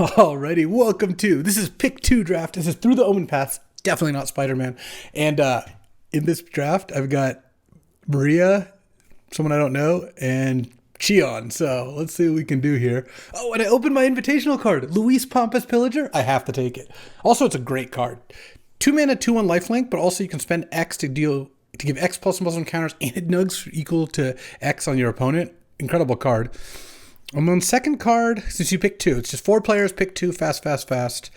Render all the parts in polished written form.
Alrighty, welcome to this is pick two draft. This is through the Omen Paths, definitely not Spider-Man. And in this draft, I've got Maria, someone I don't know, and Cheon. So let's see what we can do here. Oh, and I opened my invitational card, Luis Pompous Pillager. I have to take it. Also, it's a great card. 2-mana, 2/1 lifelink, but also you can spend X to give X +1/+1 counters, and it nugs equal to X on your opponent. Incredible card. I'm on second card, since you pick two. It's just 4 players, pick 2, fast, fast, fast.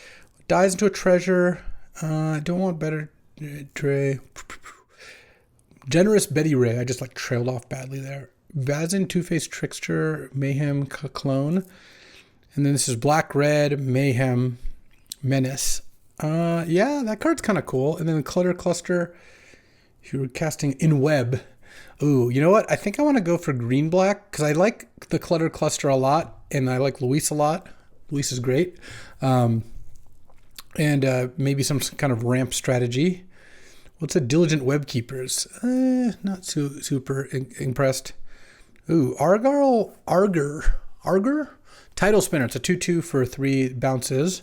Dies into a treasure. I don't want better Trey. Generous Betty Ray. I just trailed off badly there. Vazin, Two-Faced Trickster, Mayhem, Clone. And then this is Black Red, Mayhem, Menace. Yeah, that card's kind of cool. And then Clutter Cluster, if you were casting in Web. Ooh, you know what? I think I want to go for green-black because I like the Clutter Cluster a lot, and I like Luis a lot. Luis is great. And maybe some kind of ramp strategy. What's a Diligent Web Keepers? Not super impressed. Ooh, Arger? Tidal Spinner. It's a 2/2 for 3 bounces.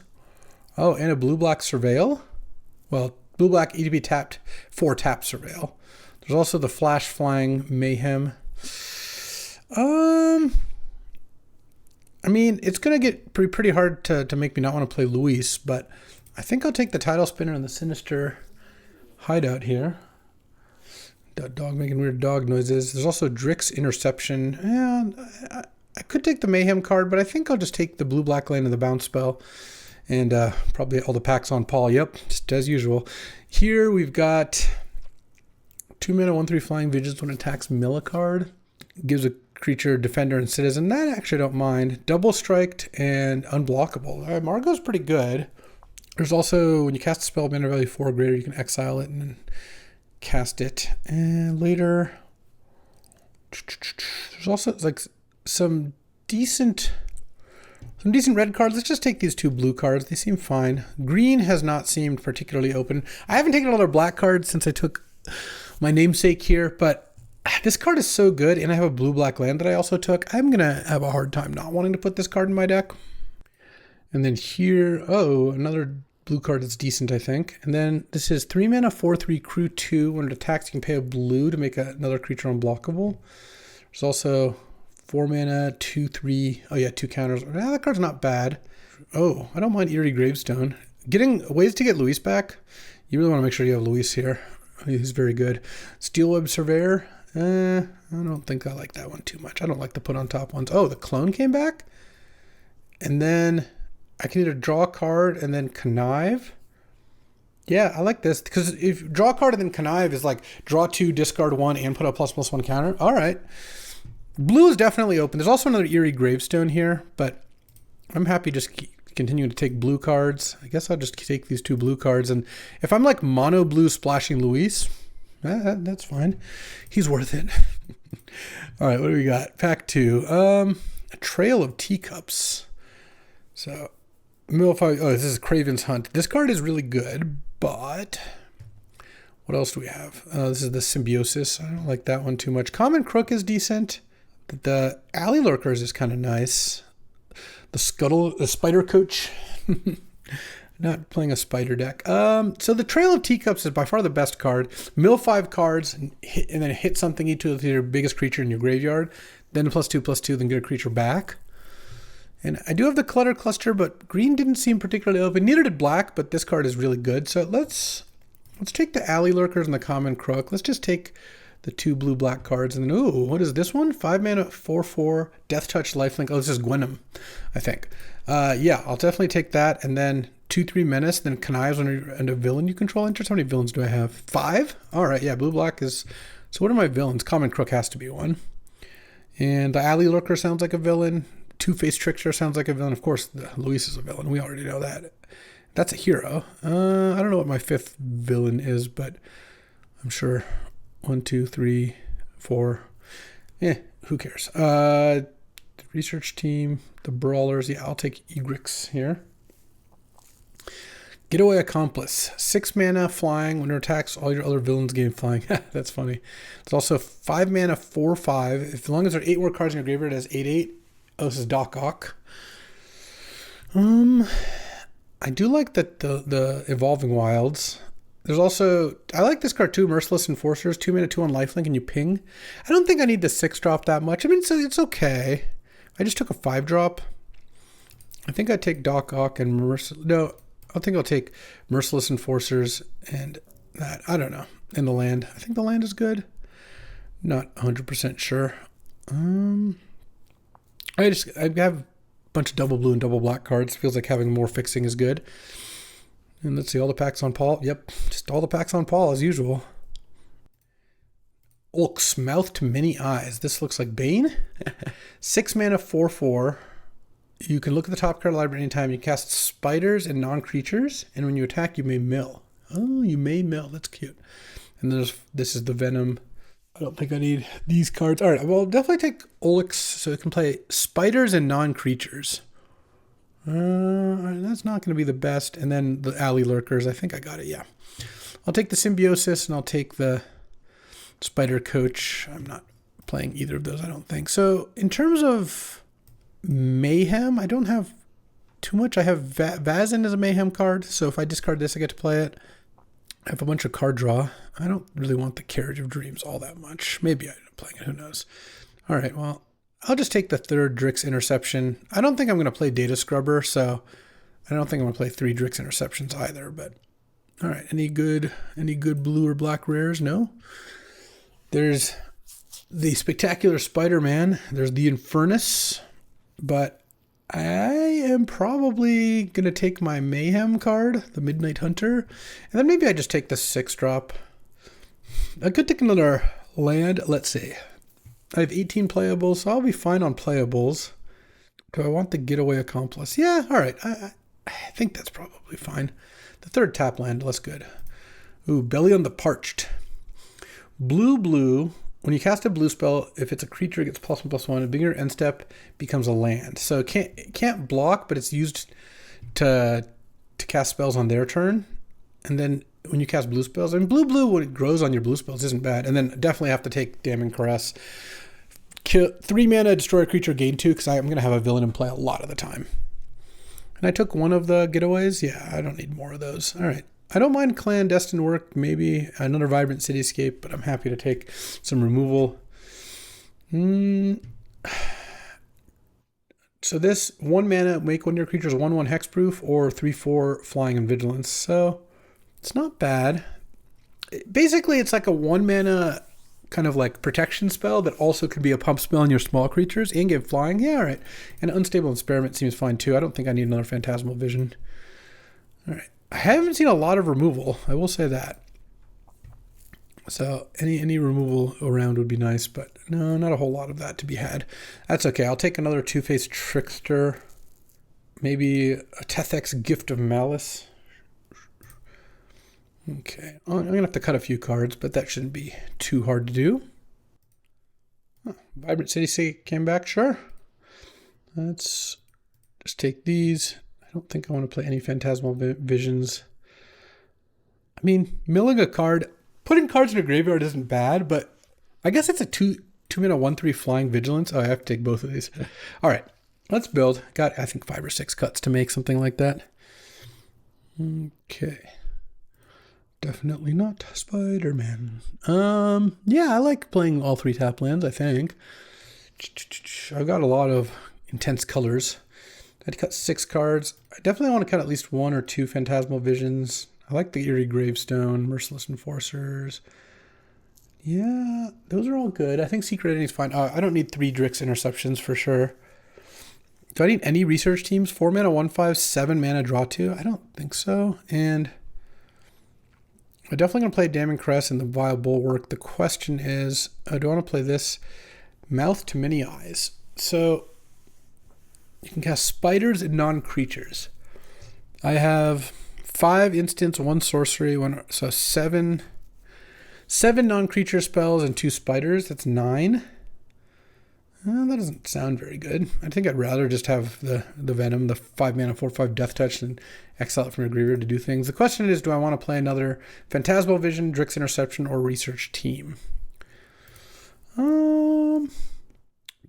Oh, and a blue-black Surveil. Well, blue-black EDB tapped, 4 tap Surveil. There's also the Flash Flying Mayhem. I mean, it's going to get pretty hard to make me not want to play Luis, but I think I'll take the Tidal Spinner and the Sinister Hideout here. That dog making weird dog noises. There's also Drix Interception. Yeah, I could take the Mayhem card, but I think I'll just take the blue-black land and the bounce spell. And probably all the packs on Paul. Yep, just as usual. Here we've got 2-mana, 1/3 Flying Vigilance when it attacks mill a card. Gives a creature Defender and Citizen. That actually I don't mind. Double Striked and Unblockable. All right, Margot's pretty good. There's also, when you cast a spell mana value 4 or greater, you can exile it and then cast it. And later, there's also some decent red cards. Let's just take these 2 blue cards. They seem fine. Green has not seemed particularly open. I haven't taken another black card since I took my namesake here, but this card is so good, and I have a blue-black land that I also took. I'm going to have a hard time not wanting to put this card in my deck. And then here, another blue card that's decent, I think. And then this is 3-mana, 4/3 Crew 2. When it attacks, you can pay a blue to make another creature unblockable. There's also 4-mana, 2/3. Oh yeah, 2 counters. That card's not bad. Oh, I don't mind Eerie Gravestone. Getting ways to get Luis back. You really want to make sure you have Luis here. He's very good. Steelweb Surveyor. I don't think I like that one too much. I don't like the put on top ones. Oh, the Clone came back. And then I can either draw a card and then connive. Yeah, I like this. Because if draw a card and then connive is like draw 2, discard 1, and put a ++1 counter. All right. Blue is definitely open. There's also another Eerie Gravestone here, but I'm happy just continuing to take blue cards. I guess I'll just take these 2 blue cards. And if I'm like mono blue splashing Luis, that's fine. He's worth it. All right, what do we got? Pack 2. A Trail of Teacups. So, this is Craven's Hunt. This card is really good, but what else do we have? This is the Symbiosis. I don't like that one too much. Common Crook is decent. The Alley Lurkers is kind of nice. The Spider Coach. Not playing a spider deck. So the Trail of Teacups is by far the best card. Mill 5 cards and then hit something into your biggest creature in your graveyard. Then +2/+2, then get a creature back. And I do have the Clutter Cluster, but green didn't seem particularly open. Neither did black, but this card is really good. So let's take the Alley Lurkers and the Common Crook. Let's just take the 2 blue-black cards. And then, ooh, what is this one? 5-mana, 4/4, Death Touch, Lifelink. Oh, this is Gwenom, I think. Yeah, I'll definitely take that. And then 2/3 Menace, then Connives when a villain you control enters. How many villains do I have? 5? All right, yeah, blue-black is... So what are my villains? Common Crook has to be one. And the Alley Lurker sounds like a villain. Two-Faced Trickster sounds like a villain. Of course, Luis is a villain. We already know that. That's a hero. I don't know what my 5th villain is, but I'm sure... 1, 2, 3, 4. Who cares? The research team, the brawlers. Yeah, I'll take Egrix here. Getaway Accomplice. 6 mana flying. When it attacks, all your other villains gain flying. That's funny. It's also 5 mana 4/5. As long as there are 8 more cards in your graveyard, it has 8/8. Oh, this is Doc Ock. I do like the Evolving Wilds. There's also, I like this card too, Merciless Enforcers, 2 mana, 2 on lifelink, and you ping. I don't think I need the 6-drop that much. I mean, it's okay. I just took a 5-drop. I think I'd take Doc Ock and no, I think I'll take Merciless Enforcers and that. I don't know. And the land. I think the land is good. Not 100% sure. I have a bunch of double blue and double black cards. Feels like having more fixing is good. And let's see, all the packs on Paul. Yep, just all the packs on Paul as usual. Ulk's Mouth to Many Eyes. This looks like Bane. 6 mana, 4/4. You can look at the top card library anytime. You cast spiders and non-creatures, and when you attack, you may mill. Oh, you may mill. That's cute. And this is the Venom. I don't think I need these cards. All right, well, definitely take Olix so it can play spiders and non-creatures. That's not going to be the best. And then the Alley Lurkers. I think I got it, yeah. I'll take the Symbiosis and I'll take the Spider Coach. I'm not playing either of those, I don't think. So in terms of Mayhem, I don't have too much. I have Vazin as a Mayhem card, so if I discard this, I get to play it. I have a bunch of card draw. I don't really want the Carriage of Dreams all that much. Maybe I end up playing it, who knows. All right, well, I'll just take the 3rd Drix Interception. I don't think I'm going to play Data Scrubber, so I don't think I'm going to play 3 Drix Interceptions either, but all right, any good blue or black rares? No. There's the Spectacular Spider-Man. There's the Infernus, but I am probably going to take my Mayhem card, the Midnight Hunter, and then maybe I just take the 6-drop. I could take another land. Let's see. I have 18 playables, so I'll be fine on playables. Do I want the Getaway Accomplice? Yeah, all right. I think that's probably fine. The 3rd tap land, that's good. Ooh, Belly on the Parched. Blue. When you cast a blue spell, if it's a creature, it gets +1/+1. A bigger end step becomes a land. So it can't block, but it's used to cast spells on their turn. And then when you cast blue spells, and blue when it grows on your blue spells isn't bad. And then definitely have to take Damning Caress. 3 mana, destroy a creature, gain 2, because I'm going to have a villain in play a lot of the time. And I took one of the getaways. Yeah, I don't need more of those. All right. I don't mind Clandestine Work, maybe another Vibrant Cityscape, but I'm happy to take some removal. So this 1 mana, make one of your creatures 1/1 hexproof or 3/4 flying and vigilance. So it's not bad. Basically, it's like a 1 mana kind of like protection spell that also could be a pump spell on your small creatures and give flying. Yeah, all right. And Unstable Experiment seems fine too. I don't think I need another Phantasmal Vision. All right. I haven't seen a lot of removal. I will say that. So any removal around would be nice, but no, not a whole lot of that to be had. That's okay. I'll take another Two-Faced Trickster. Maybe a Tethek's Gift of Malice. Okay, I'm going to have to cut a few cards, but that shouldn't be too hard to do. Vibrant Cityscape came back, sure. Let's just take these. I don't think I want to play any Phantasmal Visions. I mean, milling a card, putting cards in a graveyard isn't bad, but I guess it's a 2 mana 1/3 flying vigilance. Oh, I have to take both of these. All right, let's build. Got, I think, 5 or 6 cuts to make something like that. Okay. Definitely not Spider-Man. Yeah, I like playing all 3 tap lands, I think. I've got a lot of intense colors. I had to cut 6 cards. I definitely want to cut at least 1 or 2 Phantasmal Visions. I like the Eerie Gravestone, Merciless Enforcers. Yeah, those are all good. I think Secret Identity is fine. I don't need 3 Drix Interceptions for sure. Do I need any Research Teams? 4 mana, 1/5, 7 mana, draw 2? I don't think so. And I'm definitely going to play Damning Caress and the Vile Bulwark. The question is, do I want to play this? Mouth to Many Eyes. So you can cast spiders and non-creatures. I have 5 instants, 1 sorcery, so 7 non-creature spells and 2 spiders. That's 9. That doesn't sound very good. I think I'd rather just have the Venom, the 5 mana, 4/5 Death Touch, and exile it from your graveyard to do things. The question is, do I want to play another Phantasmal Vision, Drix Interception, or Research Team?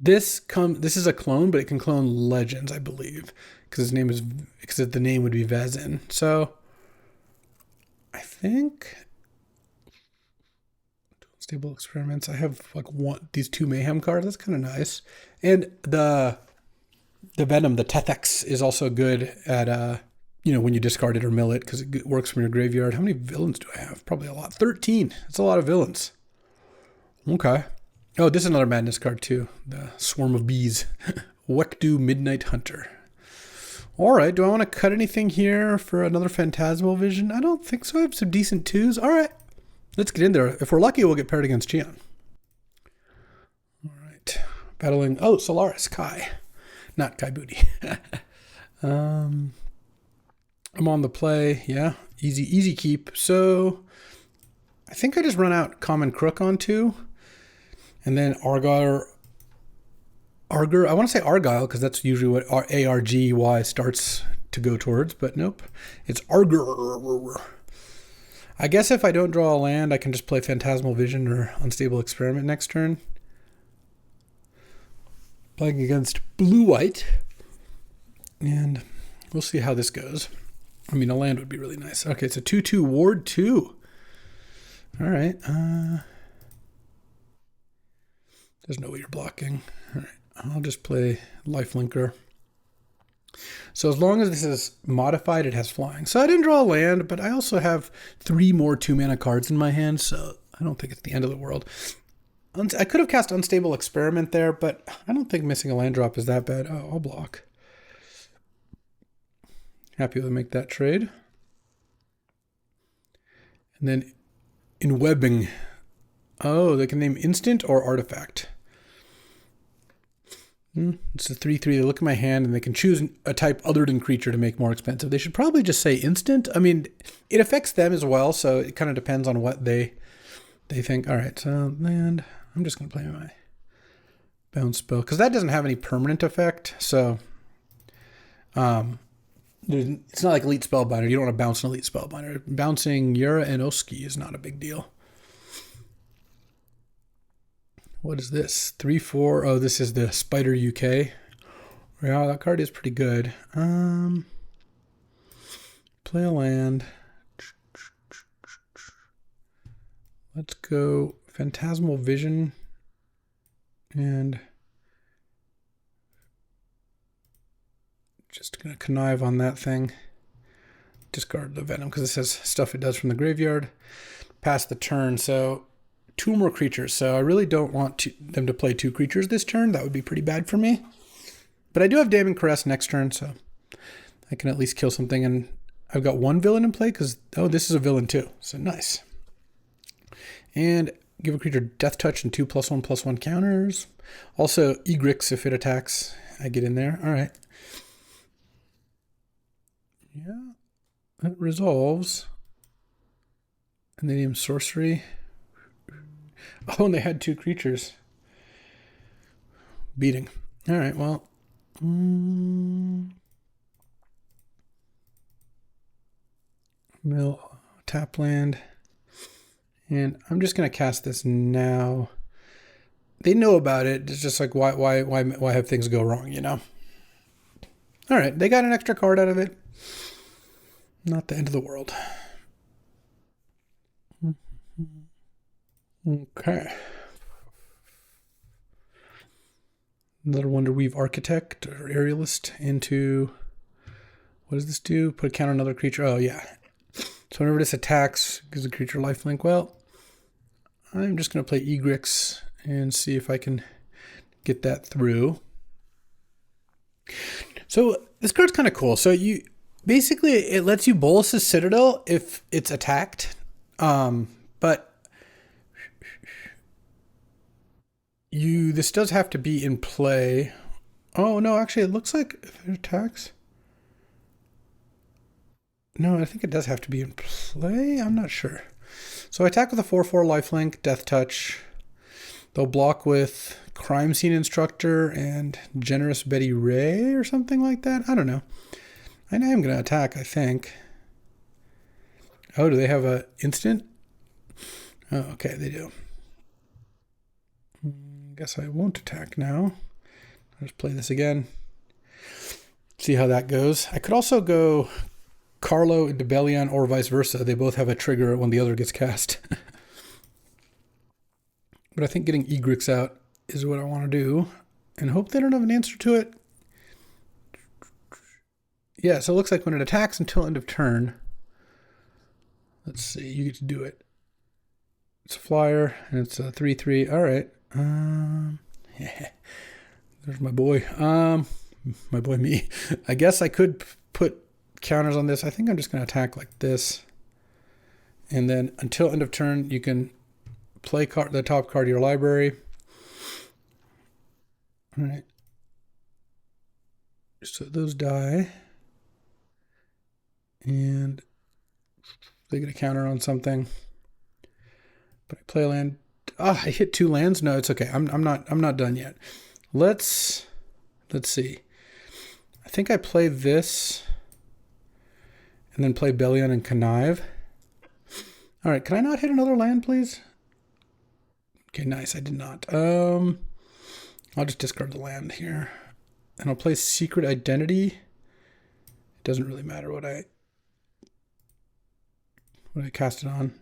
This is a clone, but it can clone legends, I believe, because the name would be Vezin. So I think stable experiments. I have like these 2 mayhem cards. That's kind of nice. And the venom, the Tethex, is also good at when you discard it or mill it, because it works from your graveyard. How many villains do I have? Probably a lot. 13. That's a lot of villains. Okay. Oh, this is another madness card too. The Swarm of Bees. Wekdu Midnight Hunter. All right. Do I want to cut anything here for another Phantasmal Vision? I don't think so. I have some decent 2s. All right. Let's get in there. If we're lucky, we'll get paired against Cheon. All right. Battling. Oh, Solaris. Kai. Not Kai Booty. I'm on the play. Yeah. Easy keep. So I think I just run out Common Crook on 2. And then Argyr. I want to say Argyle because that's usually what ARGY starts to go towards, but nope. It's Argyr. I guess if I don't draw a land, I can just play Phantasmal Vision or Unstable Experiment next turn. Playing against blue-white. And we'll see how this goes. I mean, a land would be really nice. Okay, it's a 2/2 Ward 2. All right. There's no way you're blocking. All right. I'll just play Lifelinker. So as long as this is modified, it has flying. So I didn't draw a land, but I also have 3 more 2-mana cards in my hand, so I don't think it's the end of the world. I could have cast Unstable Experiment there, but I don't think missing a land drop is that bad. Oh, I'll block. Happy to make that trade. And then in webbing, oh, they can name instant or artifact. It's a 3/3. They look at my hand and they can choose a type other than creature to make more expensive. They should probably just say instant. I mean, it affects them as well, so it kind of depends on what they think. All right, so land. I'm just going to play my bounce spell because that doesn't have any permanent effect. So it's not like Elite Spellbinder. You don't want to bounce an Elite Spellbinder. Bouncing Yura and Oski is not a big deal. What is this? 3/4. Oh, this is the Spider UK. Yeah, that card is pretty good. Play a land. Let's go Phantasmal Vision. And just going to connive on that thing. Discard the Venom because it says stuff it does from the graveyard. Pass the turn. So 2 more creatures, so I really don't want them to play 2 creatures this turn. That would be pretty bad for me. But I do have Damning Caress next turn, so I can at least kill something. And I've got 1 villain in play because, oh, this is a villain too. So nice. And give a creature Death Touch and 2 +1/+1 counters. Also, Egrix if it attacks. I get in there. All right. Yeah. That resolves. And they name Sorcery. Oh, and they had 2 creatures. Beating. All right, well. Mill, tap land. And I'm just going to cast this now. They know about it. It's just like, why have things go wrong, you know? All right, they got an extra card out of it. Not the end of the world. Okay. Another Wonder Weave Architect or Aerialist into, what does this do? Put a counter on another creature. Oh, yeah. So whenever this attacks, gives the creature lifelink. Well, I'm just going to play Egrix and see if I can get that through. So this card's kind of cool. So basically it lets you bolus a Citadel if it's attacked. But this does have to be in play. Oh, no, actually, it looks like if it attacks. No, I think it does have to be in play. I'm not sure. So I attack with a 4/4 lifelink, Death Touch. They'll block with Crime Scene Instructor and Generous Betty Ray or something like that. I don't know. I am going to attack, I think. Oh, do they have an instant? Oh, okay, they do. Guess I won't attack now. Let's play this again. See how that goes. I could also go Carlo into Bellion or vice versa. They both have a trigger when the other gets cast. But I think getting Egrix out is what I want to do. And hope they don't have an answer to it. Yeah, so it looks like when it attacks until end of turn. Let's see, you get to do it. It's a flyer, and it's a 3/3. All right. Yeah. There's my boy. My boy me. I guess I could put counters on this. I think I'm just going to attack like this. And then until end of turn, you can play the top card of your library. All right. So those die. And they get a counter on something. But I play a land. I hit 2 lands. No, it's okay. I'm not done yet. Let's see. I think I play this and then play Bellion and Connive. All right, can I not hit another land, please? Okay, nice. I did not. I'll just discard the land here. And I'll play Secret Identity. It doesn't really matter what I cast it on.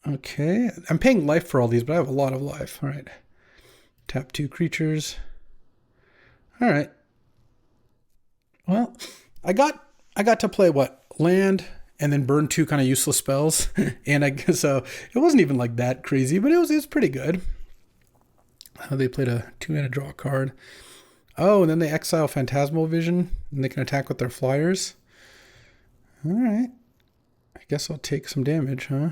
Okay, I'm paying life for all these, but I have a lot of life. All right, tap 2 creatures. All right. Well, I got to play what, land and then burn 2 kind of useless spells, and so it wasn't even like that crazy, but it was pretty good. They played a 2-mana draw card. Oh, and then they exile Phantasmal Vision, and they can attack with their flyers. All right. I guess I'll take some damage, huh?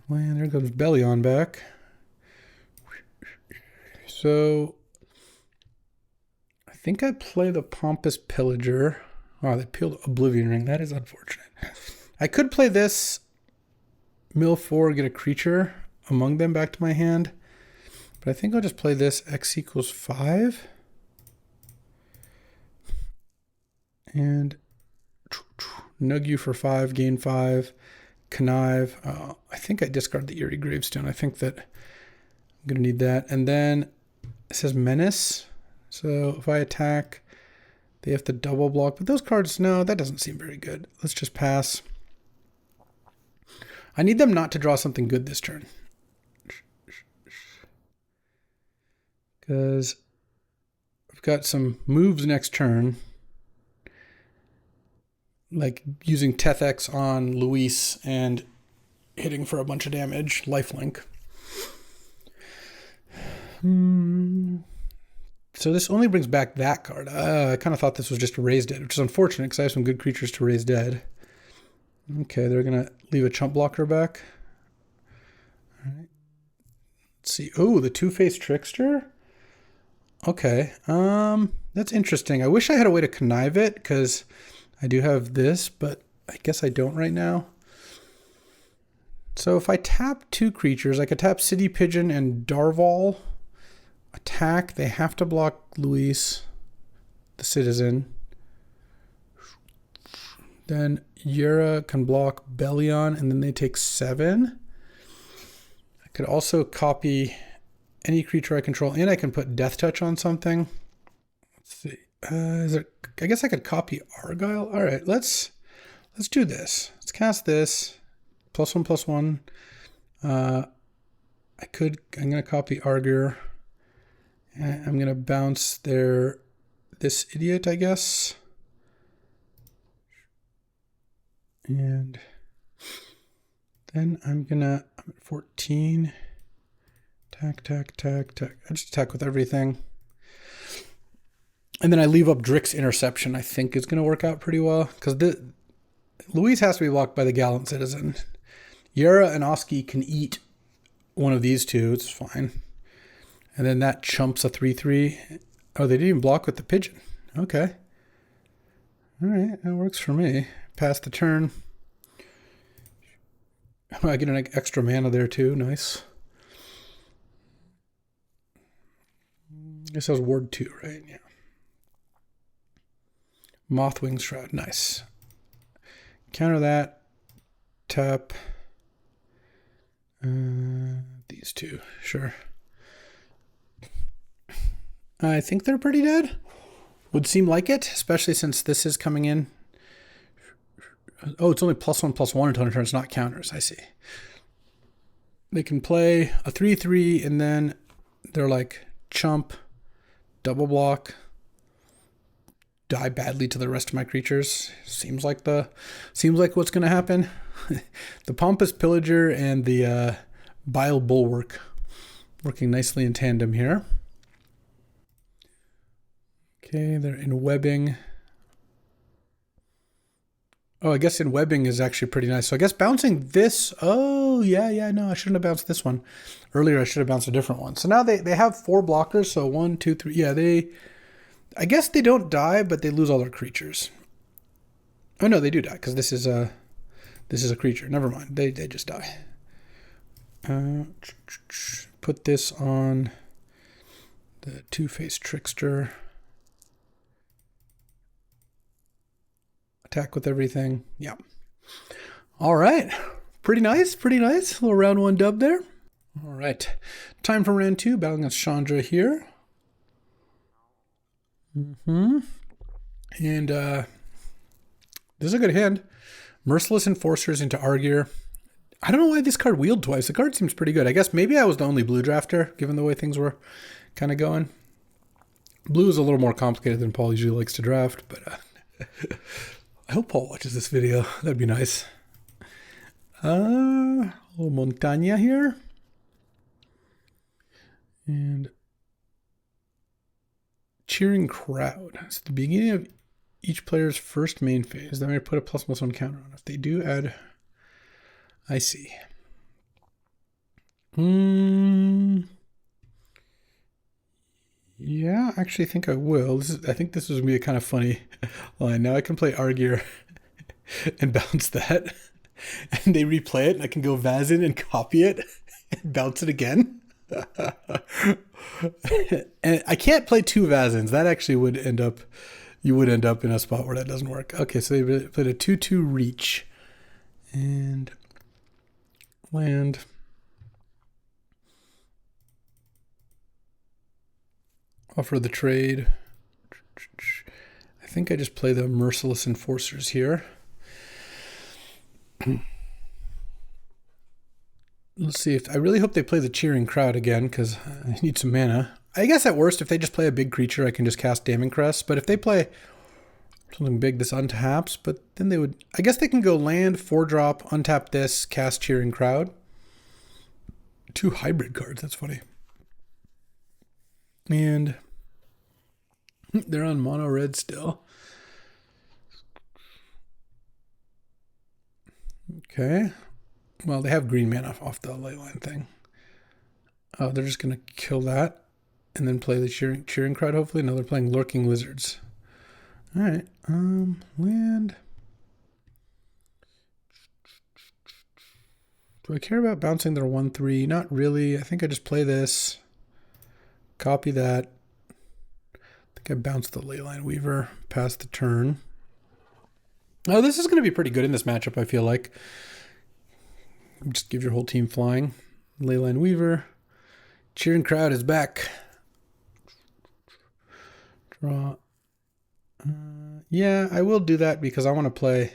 Well, there goes Bellion back. So I think I play the Pompous Pillager. Oh, they peeled Oblivion Ring. That is unfortunate. I could play this, mill 4, get a creature among them back to my hand. But I think I'll just play this X equals 5. And nug you for 5, gain 5. Connive. I think I discard the Eerie Gravestone. I think that I'm going to need that. And then it says Menace. So if I attack, they have to double block. But those cards, no, that doesn't seem very good. Let's just pass. I need them not to draw something good this turn. Because I've got some moves next turn. Like using Tethex on Luis and hitting for a bunch of damage, lifelink. So this only brings back that card. I kind of thought this was just a Raise Dead, which is unfortunate because I have some good creatures to Raise Dead. Okay, they're going to leave a chump blocker back. All right. Let's see. Oh, the Two-Faced Trickster? Okay. That's interesting. I wish I had a way to connive it because I do have this, but I guess I don't right now. So if I tap 2 creatures, I could tap City Pigeon and Darval. Attack, they have to block Luis, the citizen. Then Yura can block Bellion, and then they take 7. I could also copy any creature I control, and I can put Death Touch on something. Let's see. I guess I could copy Argyle. All right, let's do this. Let's cast this. +1/+1. I'm gonna copy Argur. I'm gonna bounce this idiot, I guess. And then I'm at 14. Tack. I just attack with everything. And then I leave up Drick's Interception, I think is going to work out pretty well. Because Luis has to be blocked by the Gallant Citizen. Yura and Oski can eat one of these 2. It's fine. And then that chumps a 3/3. Oh, they didn't even block with the Pigeon. Okay. All right, that works for me. Pass the turn. I get an extra mana there too. Nice. This has Ward 2, right? Yeah. Mothwing Shroud. Nice. Counter that. Tap. These 2. Sure. I think they're pretty dead. Would seem like it, especially since this is coming in. Oh, it's only +1/+1 until turn. It's not counters. I see. They can play a 3/3 and then they're like chump, double block, die badly to the rest of my creatures. Seems like what's going to happen. The Pompous Pillager and the Bile Bulwark working nicely in tandem here. Okay, they're in webbing. Oh, I guess in webbing is actually pretty nice. So I guess bouncing this. Oh, yeah, no, I shouldn't have bounced this one. Earlier, I should have bounced a different one. So now they have 4 blockers. So 1, 2, 3. Yeah, I guess they don't die, but they lose all their creatures. Oh, no, they do die because this is a creature. Never mind. They just die. Put this on the Two-Faced Trickster. Attack with everything. Yeah. All right. Pretty nice. Pretty nice. A little round 1 dub there. All right. Time for round 2. Battling against Chandra here. And this is a good hand. Merciless Enforcers into Argier. I don't know why this card wheeled twice. The card seems pretty good. I guess maybe I was the only blue drafter, given the way things were kind of going. Blue is a little more complicated than Paul usually likes to draft, but I hope Paul watches this video. That'd be nice. A little Montaña here. And Cheering Crowd. It's the beginning of each player's first main phase. They may put a ++1 counter on. If they do, add... I see. Yeah, I actually think I will. I think this is going to be a kind of funny line. Now I can play Argier and bounce that. And they replay it, and I can go Vazin and copy it and bounce it again. And I can't play 2 Vazins. That actually would end up... You would end up in a spot where that doesn't work. Okay, so they played a 2/2 reach. And... land. Offer the trade. I think I just play the Merciless Enforcers here. Let's see if I really hope they play the Cheering Crowd again because I need some mana. I guess at worst, if they just play a big creature, I can just cast Damning Crest. But if they play something big, this untaps. But then they would... I guess they can go land, 4-drop, untap this, cast Cheering Crowd. 2 hybrid cards. That's funny. And they're on mono red still. Okay. Well, they have green mana off the leyline thing. Oh, they're just going to kill that and then play the cheering crowd, hopefully. No, they're playing Lurking Lizards. All right. Land. Do I care about bouncing their 1/3? Not really. I think I just play this. Copy that. I think I bounced the Leyline Weaver past the turn. Oh, this is going to be pretty good in this matchup, I feel like. Just give your whole team flying. Leyline Weaver. Cheering Crowd is back. Draw. Yeah, I will do that because I want to play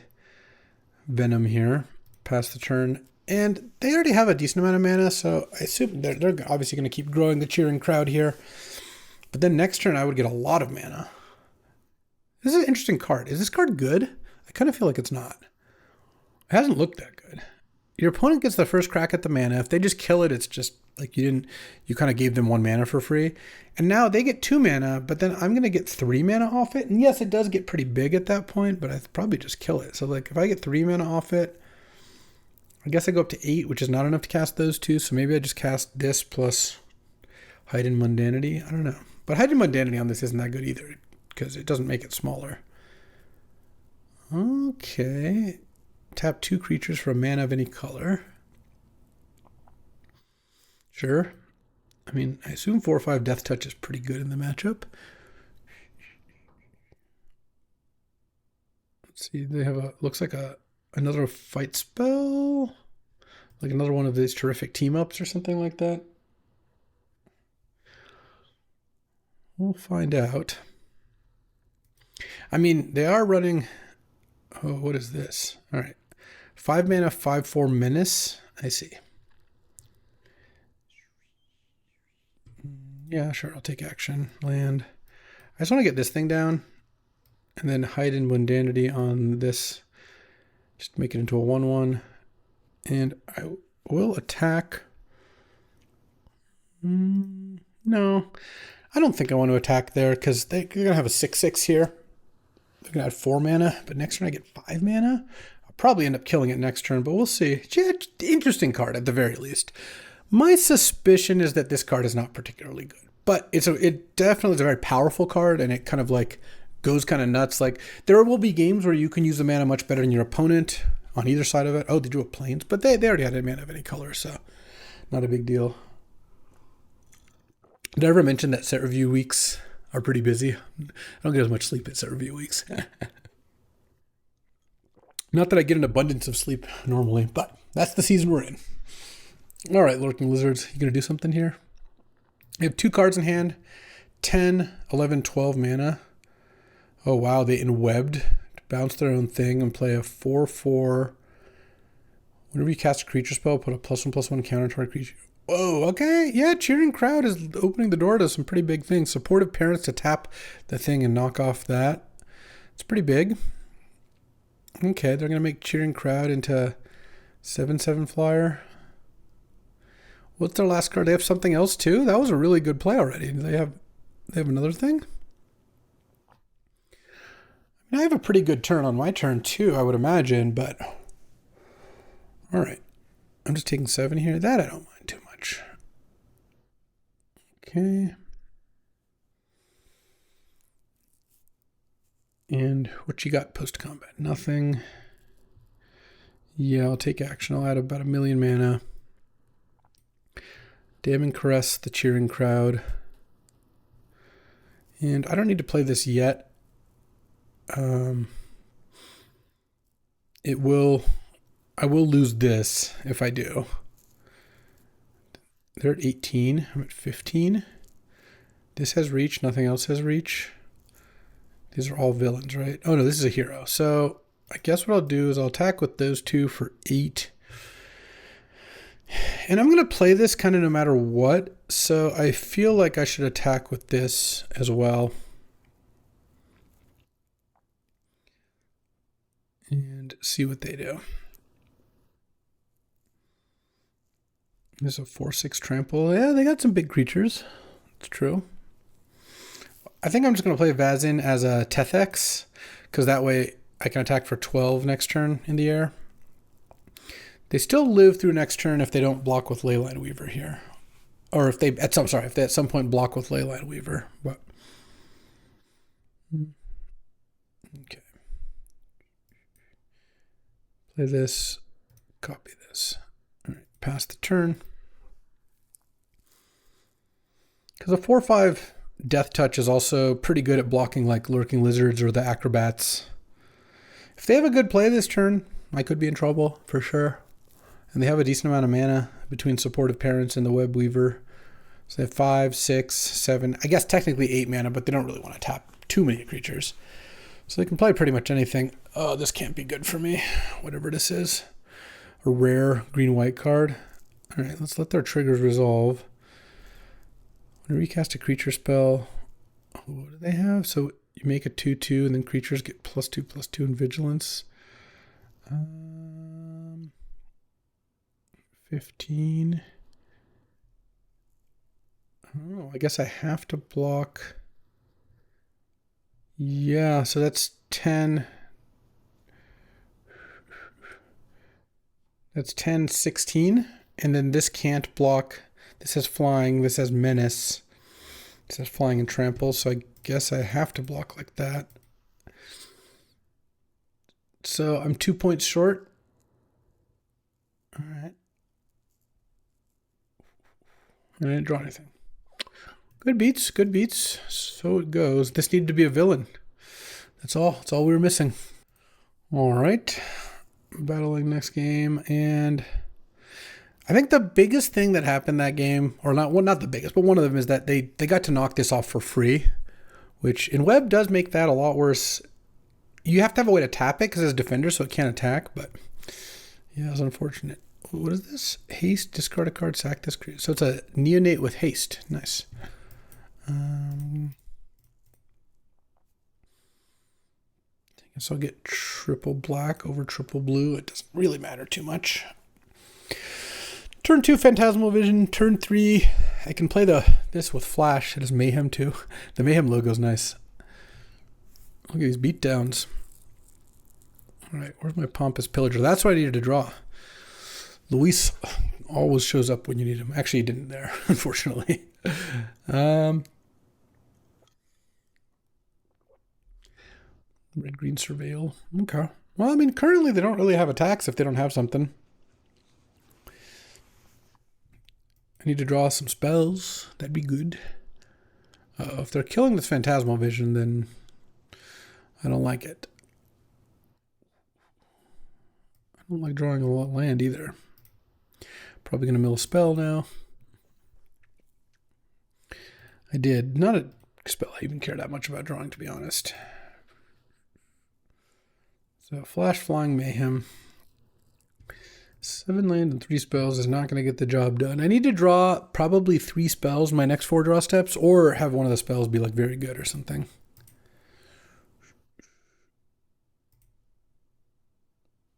Venom here. Past the turn. And they already have a decent amount of mana, so I assume they're obviously going to keep growing the Cheering Crowd here. But then next turn, I would get a lot of mana. This is an interesting card. Is this card good? I kind of feel like it's not. It hasn't looked that good. Your opponent gets the first crack at the mana. If they just kill it, it's just like you kind of gave them 1 mana for free. And now they get 2 mana, but then I'm going to get 3 mana off it. And yes, it does get pretty big at that point, but I'd probably just kill it. So like if I get 3 mana off it, I guess I go up to 8, which is not enough to cast those 2. So maybe I just cast this plus Hide in Mundanity. I don't know. But Hide in Mundanity on this isn't that good either because it doesn't make it smaller. Okay. Tap 2 creatures for a mana of any color. Sure. I mean, I assume 4 or 5 Death Touch is pretty good in the matchup. Let's see. They have looks like another fight spell. Like another one of these terrific team ups or something like that. We'll find out. I mean, they are running... Oh, what is this? All right. 5 mana, 5/4 menace. I see. Yeah, sure. I'll take action. Land. I just want to get this thing down. And then hide in mundanity on this. Just make it into a 1/1. And I will attack. No. I don't think I want to attack there because they're going to have a 6/6 here. They're going to add 4 mana, but next turn I get 5 mana. I'll probably end up killing it next turn, but we'll see. Yeah, interesting card at the very least. My suspicion is that this card is not particularly good, but it definitely is a very powerful card, and it kind of like goes kind of nuts. Like there will be games where you can use the mana much better than your opponent on either side of it. Oh, they drew a plains, but they already had a mana of any color, so not a big deal. Did I ever mention that set review weeks are pretty busy? I don't get as much sleep at set review weeks. Not that I get an abundance of sleep normally, but that's the season we're in. All right, Lurking Lizards, you going to do something here? You have 2 cards in hand, 10, 11, 12 mana. Oh, wow, they inwebbed to bounce their own thing and play a 4/4. Whenever you cast a creature spell, put a +1/+1 counter to our creature. Oh, okay. Yeah, Cheering Crowd is opening the door to some pretty big things. Supportive Parents to tap the thing and knock off that. It's pretty big. Okay, they're going to make Cheering Crowd into 7/7 flyer. What's their last card? They have something else too? That was a really good play already. Do they have another thing? I mean, I have a pretty good turn on my turn too, I would imagine, but all right. I'm just taking 7 here. That I don't mind too much. Okay. And what you got post-combat? Nothing. Yeah, I'll take action. I'll add about 1 million mana. Damning Caress, the Cheering Crowd. And I don't need to play this yet. I will lose this if I do. They're at 18. I'm at 15. This has reach. Nothing else has reach. These are all villains, right? Oh, no, this is a hero. So I guess what I'll do is I'll attack with those 2 for 8. And I'm going to play this kind of no matter what. So I feel like I should attack with this as well. And see what they do. There's a 4/6 trample. Yeah, they got some big creatures. It's true. I think I'm just going to play Vazin as a Tethex, because that way I can attack for 12 next turn in the air. They still live through next turn if they don't block with Leyline Weaver here. Or if they at some point block with Leyline Weaver. But okay. Play this, copy this. All right, pass the turn. Because a 4/5 Death Touch is also pretty good at blocking like Lurking Lizards or the Acrobats. If they have a good play this turn, I could be in trouble for sure. And they have a decent amount of mana between Supportive Parents and the Web Weaver. So they have 5, 6, 7, I guess technically 8 mana, but they don't really want to tap too many creatures. So they can play pretty much anything. Oh, this can't be good for me, whatever this is. A rare green-white card. All right, let's let their triggers resolve. When you recast a creature spell, what do they have? So you make a 2/2, and then creatures get +2/+2 in Vigilance. 15. Oh, I guess I have to block. Yeah, so that's 10. That's 10, 16. And then this can't block. This has flying. This has menace. This has flying and trample. So I guess I have to block like that. So I'm 2 points short. All right. I didn't draw anything. Good beats, good beats. So it goes. This needed to be a villain. That's all. That's all we were missing. All right. Battling next game. And I think the biggest thing that happened that game, or not, well, not the biggest, but one of them is that they got to knock this off for free, which in web does make that a lot worse. You have to have a way to tap it because it's defender, so it can't attack, but yeah, it's unfortunate. What is this? Haste, discard a card, sack this creature. So it's a neonate with haste. Nice. I guess I'll get triple black over triple blue. It doesn't really matter too much. Turn 2, Phantasmal Vision. Turn 3, I can play this with Flash. It has Mayhem too. The Mayhem logo's nice. Look at these beatdowns. All right, where's my Pompous Pillager? That's what I needed to draw. Luis always shows up when you need him. Actually, he didn't there, unfortunately. Red-green Surveil. Okay. Well, I mean, currently they don't really have attacks if they don't have something. I need to draw some spells. That'd be good. If they're killing this Phantasmal Vision, then I don't like it. I don't like drawing a lot of land either. Probably going to mill a spell now. I did. Not a spell I even care that much about drawing, to be honest. So Flash, Flying, Mayhem. 7 land and 3 spells is not going to get the job done. I need to draw probably 3 spells my next 4 draw steps, or have one of the spells be like very good or something.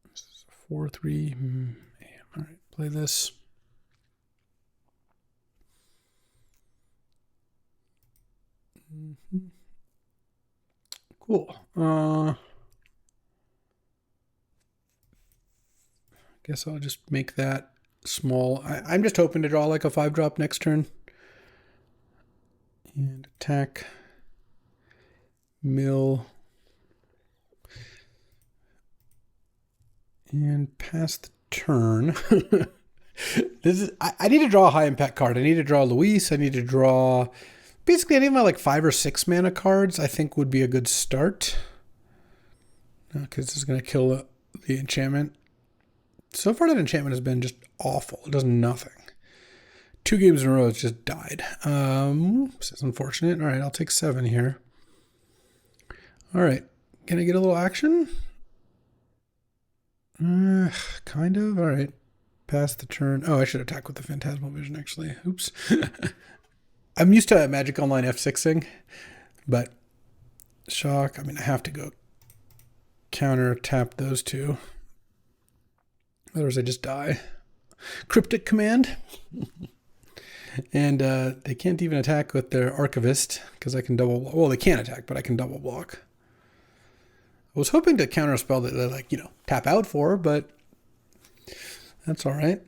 This is a 4/3. All right, play this. Cool. Guess I'll just make that small. I'm just hoping to draw like a 5-drop next turn. And attack. Mill. And pass the turn. I need to draw a high impact card. I need to draw Luis. I need to draw basically any of my like 5 or 6 mana cards I think would be a good start. Because this is going to kill the enchantment. So far, that enchantment has been just awful. It does nothing. 2 games in a row, it's just died. This is unfortunate. All right, I'll take 7 here. All right. Can I get a little action? Kind of. All right. Pass the turn. Oh, I should attack with the Phantasmal Vision, actually. Oops. I'm used to Magic Online F6ing, but shock. I mean, I have to go counter tap those 2. Otherwise, I just die. Cryptic Command. And they can't even attack with their Archivist because I can double block. Well, they can't attack, but I can double block. I was hoping to counter a spell that they like, tap out for, but that's all right.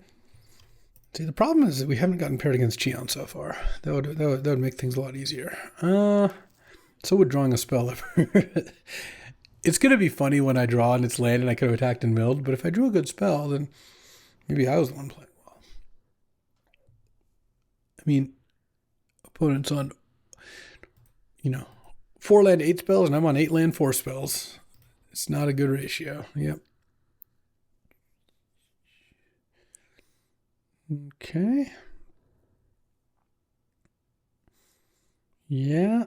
See, the problem is that we haven't gotten paired against Cheon so far. That would make things a lot easier. So would drawing a spell ever. It's going to be funny when I draw and it's land and I could have attacked and milled, but if I drew a good spell, then maybe I was the one playing well. I mean, opponent's on, 4 land, 8 spells, and I'm on 8 land, 4 spells. It's not a good ratio. Yep. Okay. Yeah.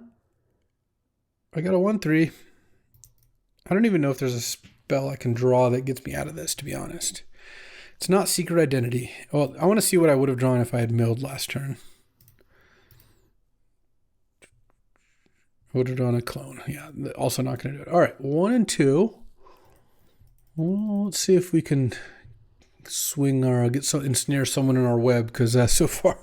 I got a 1/3. I don't even know if there's a spell I can draw that gets me out of this, to be honest. It's not Secret Identity. Well, I want to see what I would have drawn if I had milled last turn. I would have drawn a clone. Yeah, also not going to do it. All right, 1 and 2. Well, let's see if we can swing or ensnare someone in our web, because so far...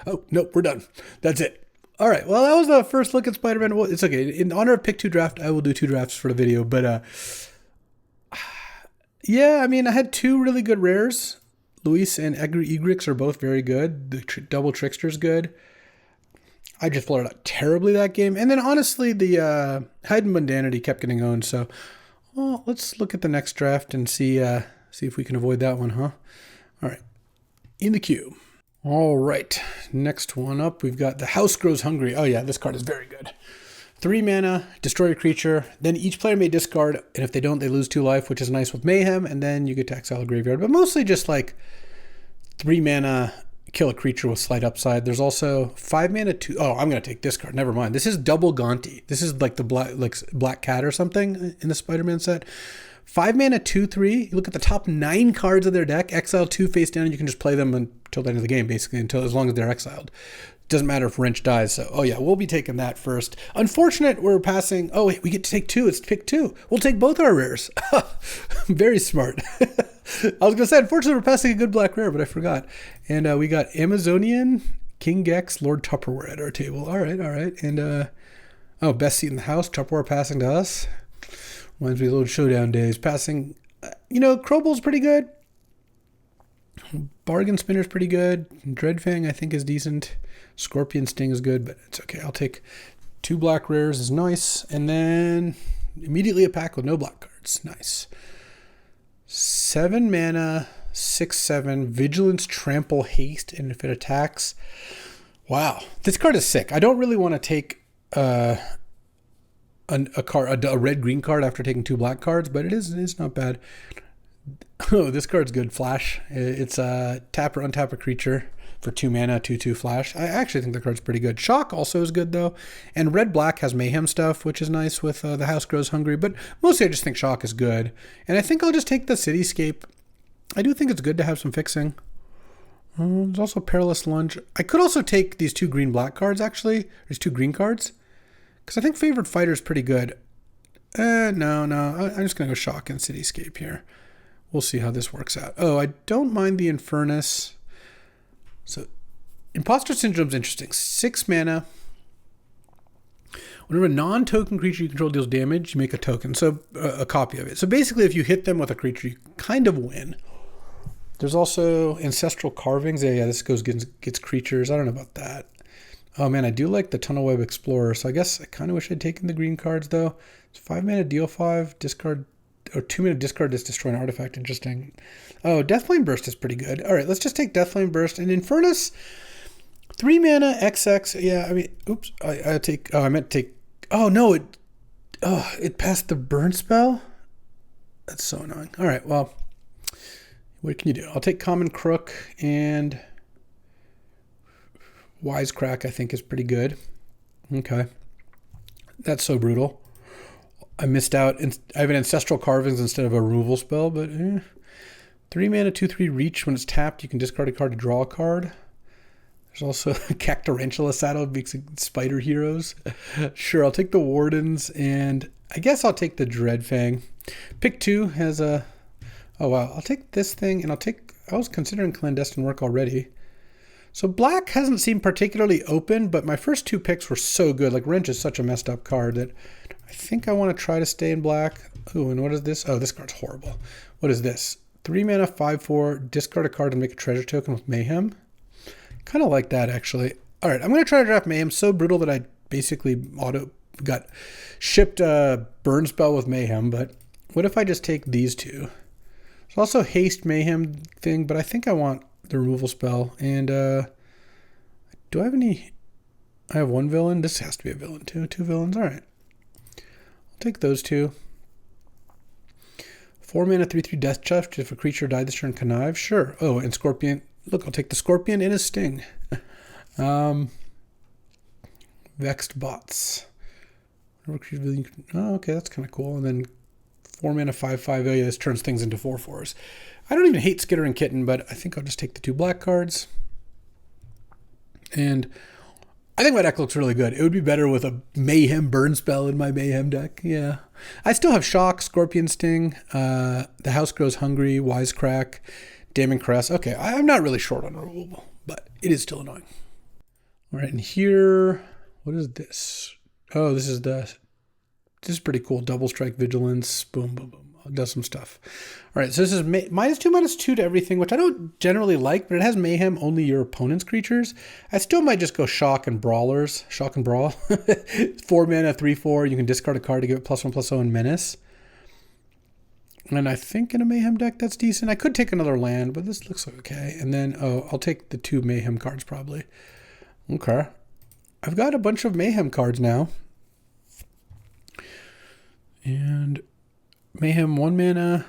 Oh, nope, we're done. That's it. All right, well, that was the first look at Spider-Man. Well, it's okay. In honor of Pick 2 Draft, I will do 2 drafts for the video. But, yeah, I mean, I had 2 really good rares. Luis and Egrix are both very good. The Double Trickster's good. I just floated out terribly that game. And then, honestly, the Hide and Mundanity kept getting owned. So, well, let's look at the next draft and see if we can avoid that one, huh? All right, in the queue. All right, next one up, we've got The House Grows Hungry. Oh yeah, this card is very good. 3 mana, destroy a creature, then each player may discard, and if they don't, they lose 2 life, which is nice with Mayhem, and then you get to exile a graveyard. But mostly just like 3 mana, kill a creature with slight upside. There's also 5 mana, 2. Oh, I'm going to take this card. Never mind. This is double Gonti. This is like the black cat or something in the Spider-Man set. 5 mana, 2/3. You look at the top 9 cards of their deck. Exile 2 face down. You can just play them until the end of the game, basically, as long as they're exiled. Doesn't matter if Wrench dies. So, oh yeah, we'll be taking that first. Unfortunate, we're passing. Oh wait, we get to take 2. It's pick 2. We'll take both our rares. Very smart. I was gonna say, unfortunately, we're passing a good black rare, but I forgot. And we got Amazonian, King Gex, Lord Tupperware at our table. All right. And best seat in the house. Tupperware passing to us. Reminds me of Lord Showdown days. Passing. Crowball's pretty good. Bargain Spinner's pretty good. Dreadfang, I think, is decent. Scorpion Sting is good, but it's okay. I'll take 2 black rares is nice. And then immediately a pack with no black cards. Nice. 7 mana, 6/7, Vigilance, Trample, Haste, and if it attacks. Wow. This card is sick. I don't really want to take a red-green card after taking 2 black cards, but it's not bad. Oh, this card's good. Flash. It's a tap or untap a creature for 2 mana, 2/2 flash. I actually think the card's pretty good. Shock also is good though. And red-black has mayhem stuff, which is nice with the House Grows Hungry. But mostly I just think Shock is good. And I think I'll just take the Cityscape. I do think it's good to have some fixing. There's also Perilous Lunge. I could also take these 2 green-black cards, actually. These 2 green cards. Because I think Favored Fighter is pretty good. No. I'm just going to go Shock and Cityscape here. We'll see how this works out. Oh, I don't mind the Infernus. So, Imposter Syndrome's interesting. 6 mana. Whenever a non-token creature you control deals damage, you make a token. So, a copy of it. So, basically, if you hit them with a creature, you kind of win. There's also Ancestral Carvings. Yeah, this gets creatures. I don't know about that. Oh, man, I do like the Tunnel Web Explorer. So, I guess I kind of wish I'd taken the green cards, though. It's 5 mana, deal 5, discard. Or 2 mana discard this, destroy an artifact. Interesting. Oh, Deathflame Burst is pretty good. All right, let's just take Deathflame Burst. And Infernus, 3 mana, XX. Yeah, I mean, oops. I take. Oh, I meant to take. Oh no, it passed the burn spell. That's so annoying. All right, well, what can you do? I'll take Common Crook and Wisecrack. I think is pretty good. Okay, that's so brutal. I missed out. I have an Ancestral Carvings instead of a removal spell, but 3 mana, 2/3 reach. When it's tapped, you can discard a card to draw a card. There's also Cactarantula Saddle, makes spider heroes. Sure, I'll take the Wardens, and I guess I'll take the Dreadfang. Pick 2 has a... Oh, wow. I'll take this thing, and I was considering Clandestine Work already. So black hasn't seemed particularly open, but my first 2 picks were so good. Like, Wrench is such a messed up card that I think I want to try to stay in black. Ooh, and what is this? Oh, this card's horrible. What is this? 3 mana, 5/4, discard a card and make a treasure token with Mayhem. Kind of like that, actually. All right, I'm going to try to draft Mayhem. So brutal that I basically got shipped a burn spell with Mayhem, but what if I just take these 2? There's also Haste Mayhem thing, but I think I want the removal spell. And do I have any? I have 1 villain. This has to be a villain too. 2 villains. All right. I'll take those 2. 4 mana, 3/3 Death Chest. If a creature died this turn, connive. Sure. Oh, and Scorpion. Look, I'll take the Scorpion and his Sting. Vexed Bots. Oh, okay, that's kind of cool. And then 4 mana, 5/5. Oh, yeah, this turns things into 4/4s. I don't even hate Skitter and Kitten, but I think I'll just take the 2 black cards. And I think my deck looks really good. It would be better with a Mayhem burn spell in my Mayhem deck. Yeah. I still have Shock, Scorpion Sting, The House Grows Hungry, Wisecrack, Damon Caress. Okay, I'm not really short on removal, but it is still annoying. All right, and here, what is this? Oh, this is pretty cool. Double Strike Vigilance. Boom, boom, boom. It does some stuff. All right, so this is -2/-2 to everything, which I don't generally like, but it has Mayhem, only your opponent's creatures. I still might just go Shock and Brawlers. Shock and Brawl. 4 mana, 3/4. You can discard a card to give it +1/+0 and Menace. And I think in a Mayhem deck, that's decent. I could take another land, but this looks okay. And then, I'll take the 2 Mayhem cards probably. Okay. I've got a bunch of Mayhem cards now. And Mayhem 1 mana.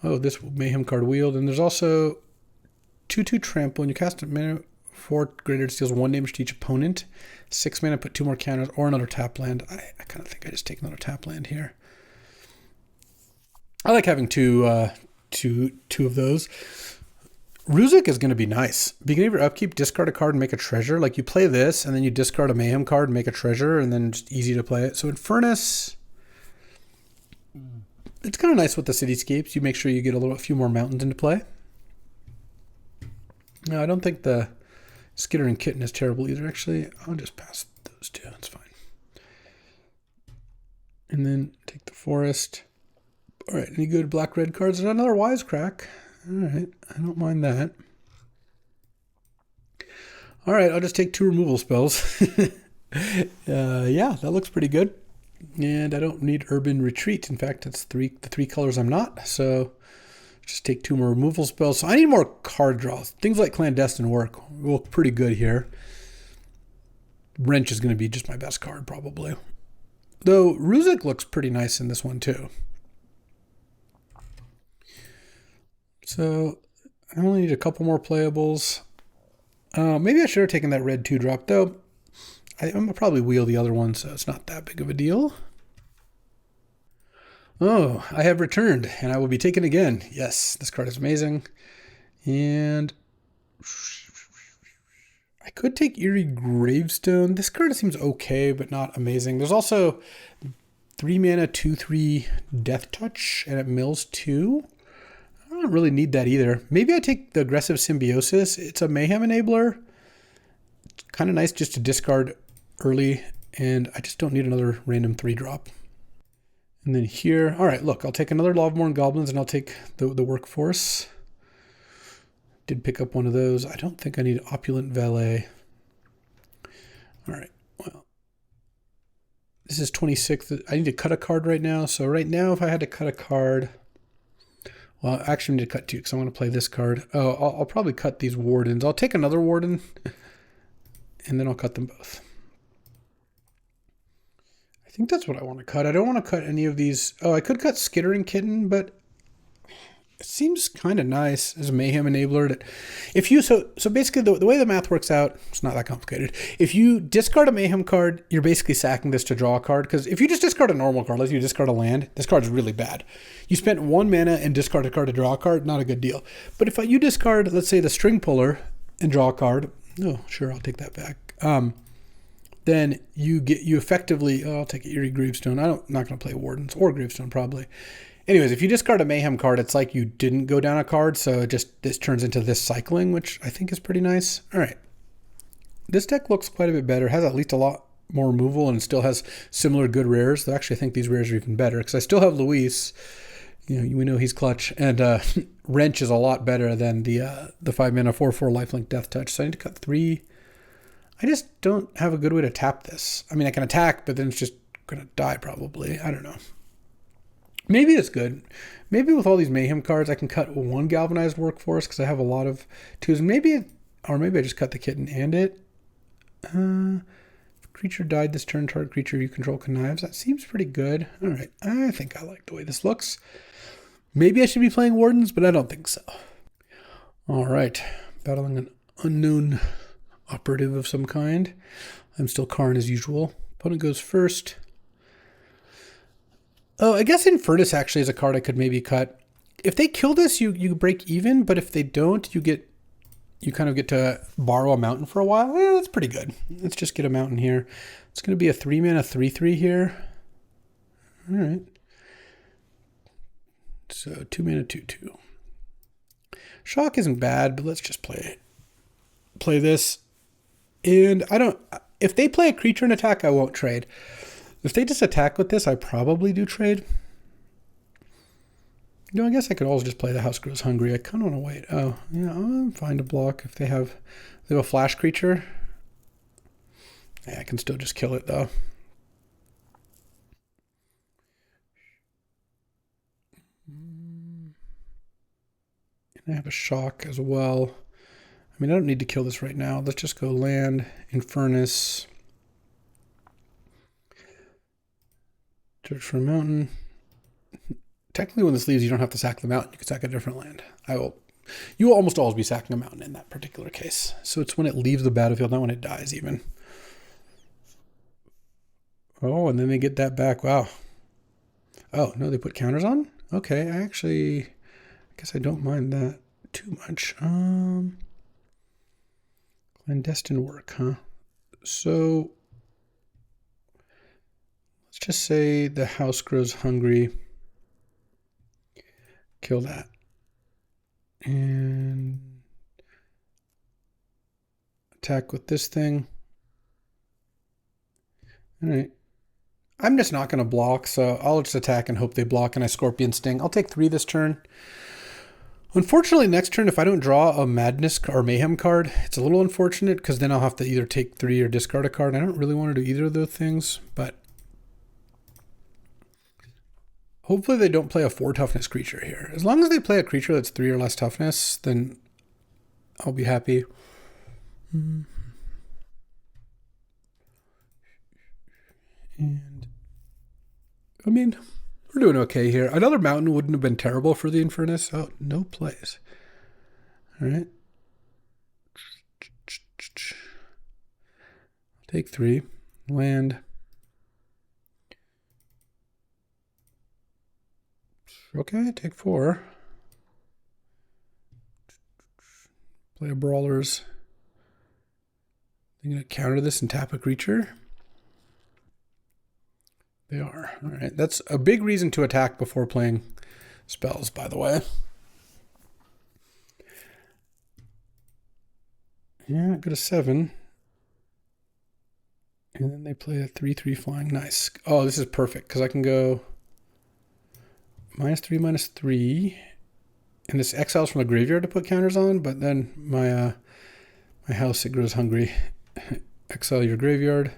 Oh, this Mayhem card wield. And there's also 2/2 trample, and you cast a mana 4 greater, deals 1 damage to each opponent. 6 mana, put 2 more counters, or another tap land. I kind of think I just take another tap land here. I like having two of those. Ruzik is going to be nice. Beginning of your upkeep, discard a card and make a treasure. Like you play this, and then you discard a Mayhem card and make a treasure, and then just easy to play it. So in Furnace, it's kind of nice with the cityscapes. You make sure you get a few more mountains into play. No, I don't think the Skittering Kitten is terrible either, actually. I'll just pass those two. That's fine. And then take the Forest. All right, any good black-red cards? There's another Wisecrack. All right, I don't mind that. All right, I'll just take 2 removal spells. Yeah, that looks pretty good. And I don't need Urban Retreat. In fact, it's the 3 colors I'm not. So just take 2 more removal spells. So I need more card draws. Things like Clandestine work look pretty good here. Wrench is going to be just my best card, probably. Though Ruzik looks pretty nice in this one, too. So I only need a couple more playables. Maybe I should have taken that red 2-drop, though. I'm probably wheel the other one, so it's not that big of a deal. Oh, I have returned, and I will be taken again. Yes, this card is amazing. And I could take Eerie Gravestone. This card seems okay, but not amazing. There's also 3 mana, 2/3 Death Touch, and it mills 2. I don't really need that either. Maybe I take the Aggressive Symbiosis. It's a Mayhem enabler. It's kind of nice just to discard early, and I just don't need another random 3-drop. And then here, all right, look, I'll take another Lovemourn Goblins, and I'll take the Workforce. Did pick up one of those. I don't think I need Opulent Valet. All right, well, this is 26. I need to cut a card right now. So right now, if I had to cut a card, well, actually I need to cut 2 because I want to play this card. Oh, I'll probably cut these Wardens. I'll take another Warden, and then I'll cut them both. I think that's what I want to cut. I don't want to cut any of these. Oh, I could cut Skittering Kitten, but it seems kind of nice as a Mayhem enabler. That if you so basically the way the math works out, it's not that complicated. If you discard a Mayhem card, you're basically sacking this to draw a card. Because if you just discard a normal card, let's say you discard a land, this card is really bad. You spent 1 mana and discard a card to draw a card, not a good deal. But if you discard, let's say, the String Puller and draw a card, oh sure, I'll take that back. Then you effectively, I'll take Eerie Gravestone. I'm not going to play Wardens or Gravestone probably. Anyways, if you discard a Mayhem card, it's like you didn't go down a card, so this turns into this cycling, which I think is pretty nice. All right. This deck looks quite a bit better. It has at least a lot more removal and still has similar good rares. Though actually, I think these rares are even better because I still have Luis. You know, we know he's clutch. And Wrench is a lot better than the 5 mana 4/4 lifelink Death Touch. So I need to cut 3. I just don't have a good way to tap this. I mean, I can attack, but then it's just going to die probably. I don't know. Maybe it's good. Maybe with all these Mayhem cards, I can cut 1 Galvanized Workforce because I have a lot of 2s. Maybe I just cut the Kitten and it. If creature died this turn, target creature you control connives. That seems pretty good. All right. I think I like the way this looks. Maybe I should be playing Wardens, but I don't think so. All right. Battling an unknown operative of some kind. I'm still Karn as usual. Opponent goes first. Oh, I guess Infernus actually is a card I could maybe cut. If they kill this, you break even, but if they don't, you kind of get to borrow a mountain for a while. Yeah, that's pretty good. Let's just get a mountain here. It's going to be a 3 mana 3/3 here. All right. So 2 mana 2/2. Shock isn't bad, but let's just play this. And if they play a creature and attack, I won't trade. If they just attack with this, I probably do trade. You know, I guess I could always just play the House Grows Hungry. I kind of want to wait. Oh, yeah, I'm fine to block if they have a flash creature. Yeah, I can still just kill it, though. And I have a shock as well. I mean, I don't need to kill this right now. Let's just go land, Infernus. Search for a mountain. Technically, when this leaves, you don't have to sack the mountain. You can sack a different land. I will You will almost always be sacking a mountain in that particular case. So it's when it leaves the battlefield, not when it dies even. Oh, and then they get that back. Wow. Oh, no, they put counters on? Okay, I guess I don't mind that too much. Clandestine work, huh? So let's just say the house grows hungry. Kill that. And attack with this thing. All right. I'm just not going to block, so I'll just attack and hope they block and I Scorpion Sting. I'll take 3 this turn. Unfortunately, next turn, if I don't draw a Madness or Mayhem card, it's a little unfortunate because then I'll have to either take 3 or discard a card. I don't really want to do either of those things, but hopefully they don't play a 4 toughness creature here. As long as they play a creature that's 3 or less toughness, then I'll be happy. And I mean, we're doing okay here. Another mountain wouldn't have been terrible for the Infernus. Oh, no plays. All right. Take 3. Land. Okay, take 4. Play a Brawlers. They're going to counter this and tap a creature. They are. All right. That's a big reason to attack before playing spells, by the way. Yeah, go to 7. And then they play a 3/3 flying. Nice. Oh, this is perfect because I can go -3, -3. And this exiles from the graveyard to put counters on, but then my house, it grows hungry. Exile your graveyard.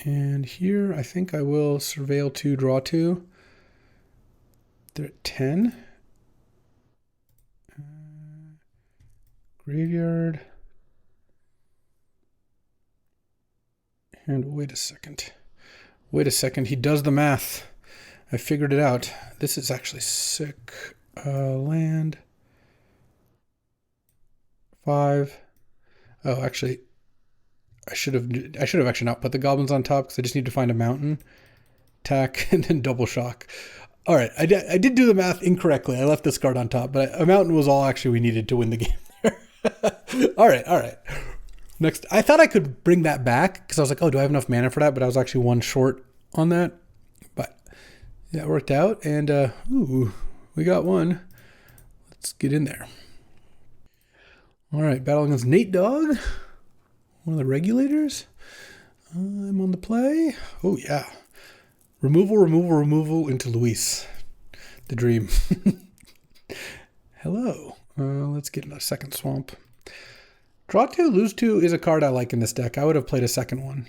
And here, I think I will surveil 2, draw 2. They're at 10. Graveyard. And wait a second. Wait a second. He does the math. I figured it out. This is actually sick. Land. 5. Oh, actually, I should have actually not put the goblins on top because I just need to find a mountain, attack, and then double shock. All right, I did do the math incorrectly. I left this card on top, but a mountain was all actually we needed to win the game there. all right. Next, I thought I could bring that back because I was like, oh, do I have enough mana for that? But I was actually 1 short on that. But yeah, it worked out, and ooh, we got 1. Let's get in there. All right, battle against Nate Dogg. One of the regulators. I'm on the play. Oh, yeah. Removal into Luis. The dream. Hello. Let's get in a second swamp. Draw 2, lose 2 is a card I like in this deck. I would have played a second one.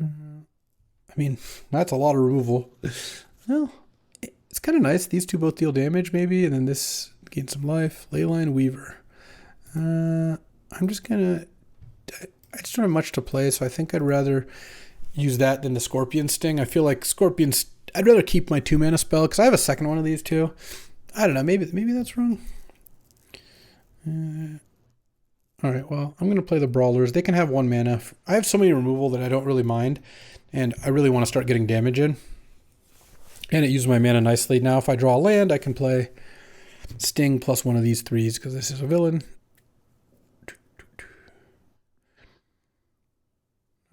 I mean, that's a lot of removal. Well, it's kind of nice. These 2 both deal damage, maybe, and then this gains some life. Leyline Weaver. I'm just going to... I just don't have much to play, so I think I'd rather use that than the Scorpion Sting. I feel like Scorpions... I'd rather keep my 2 mana spell, because I have a second one of these too. I don't know, maybe that's wrong. Alright, well, I'm going to play the Brawlers. They can have 1 mana. I have so many removal that I don't really mind, and I really want to start getting damage in. And it uses my mana nicely. Now, if I draw a land, I can play Sting plus 1 of these 3s, because this is a villain.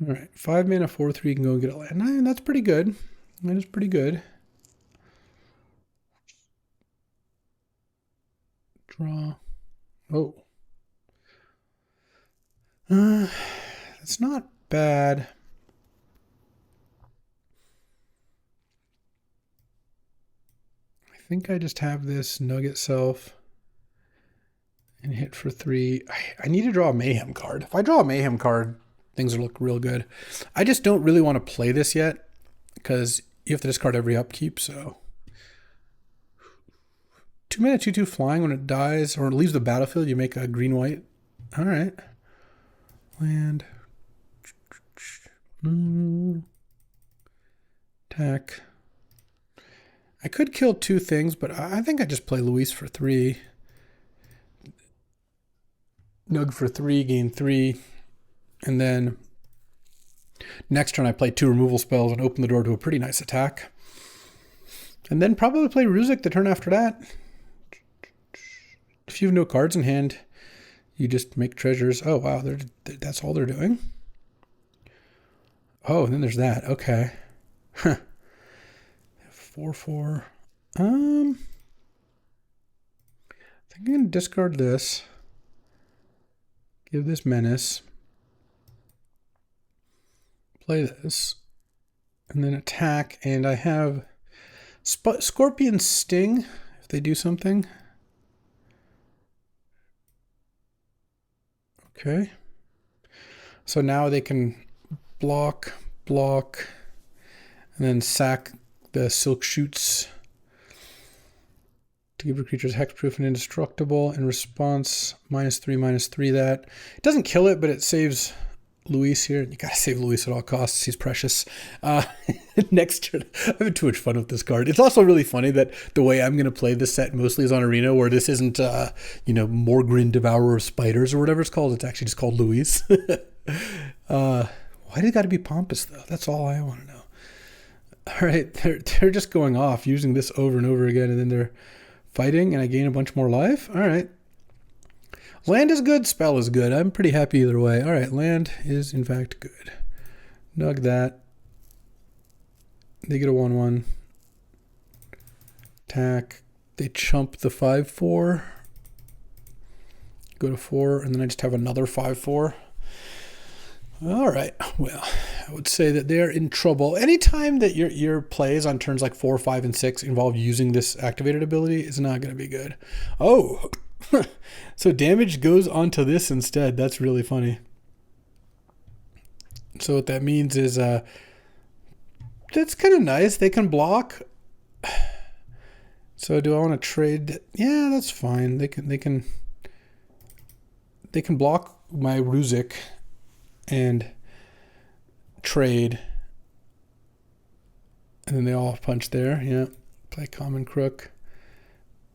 All right, 5 mana, 4/3 can go and get a land. And that's pretty good. That is pretty good. Draw. Oh. It's not bad. I think I just have this Nugget Self and hit for 3. I need to draw a Mayhem card. If I draw a Mayhem card, things will look real good. I just don't really want to play this yet because you have to discard every upkeep, so. 2 mana, 2/2 flying. When it dies or it leaves the battlefield, you make a green-white. All right. Land. Attack. I could kill two things, but I think I just play Luis for 3. Nug for 3, gain 3. And then next turn I play 2 removal spells and open the door to a pretty nice attack. And then probably play Ruzek the turn after that. If you have no cards in hand, you just make treasures. Oh, wow, that's all they're doing? Oh, and then there's that. Okay. Huh. 4/4. I think I'm going to discard this. Give this menace. Play this. And then attack. And I have Scorpion Sting if they do something. Okay. So now they can block, and then sack the Silk Shoots to give your creatures hexproof and indestructible. In response, -3/-3 that. It doesn't kill it, but it saves Luis here. You gotta save Luis at all costs. He's precious. Next turn, I'm having too much fun with this card. It's also really funny that the way I'm going to play this set mostly is on Arena, where this isn't, Morgrin, Devourer of Spiders, or whatever it's called. It's actually just called Luis. Why do it got to be Pompous, though? That's all I want to know. All right, they're just going off, using this over and over again, and then they're fighting, and I gain a bunch more life. All right. Land is good, spell is good. I'm pretty happy either way. All right, land is in fact good. Nug that. They get a 1/1. Attack. They chump the 5/4. Go to 4, and then I just have another 5/4. All right, well, I would say that they're in trouble. Anytime that your plays on turns like 4, 5, and 6 involve using this activated ability is not going to be good. Oh, so damage goes onto this instead. That's really funny. So what that means is that's kind of nice. They can block. So do I want to trade? Yeah, that's fine. They can block my Ruzek and trade. And then they all punch there. Yeah. Play Common Crook.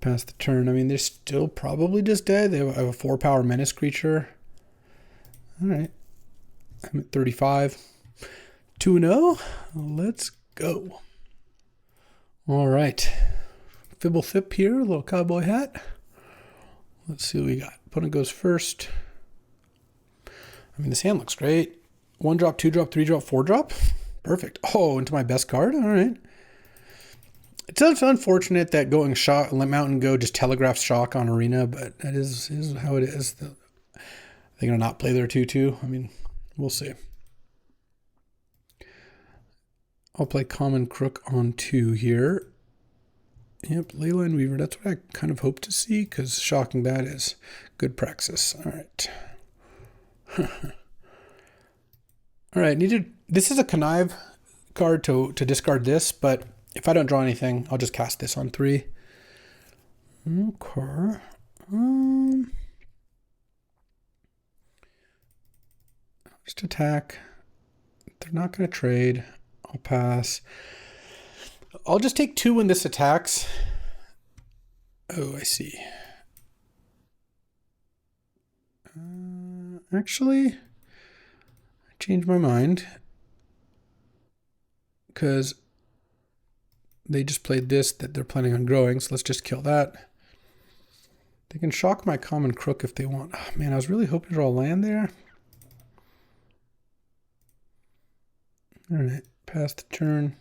Pass the turn. I mean, they're still probably just dead. They have a 4-power menace creature. All right. I'm at 35. 2-0. Let's go. All right. Fibble Thip here. A little cowboy hat. Let's see what we got. Opponent goes first. I mean, this hand looks great. 1-drop, 2-drop, 3-drop, 4-drop. Perfect. Oh, into my best card. All right. It's unfortunate that going shock, Mountain Go just telegraphs shock on Arena, but that is how it is. They're going to not play their 2/2. I mean, we'll see. I'll play Common Crook on 2 here. Yep, Leyline Weaver. That's what I kind of hope to see, because shocking that is good praxis. All right. All right, this is a connive card to discard this, but if I don't draw anything, I'll just cast this on 3. Okay. Just attack. They're not going to trade. I'll pass. I'll just take 2 when this attacks. Oh, I see. Actually, I changed my mind, because they just played this that they're planning on growing, so let's just kill that. They can shock my Common Crook if they want. Oh, man, I was really hoping to draw land there. All right, pass the turn.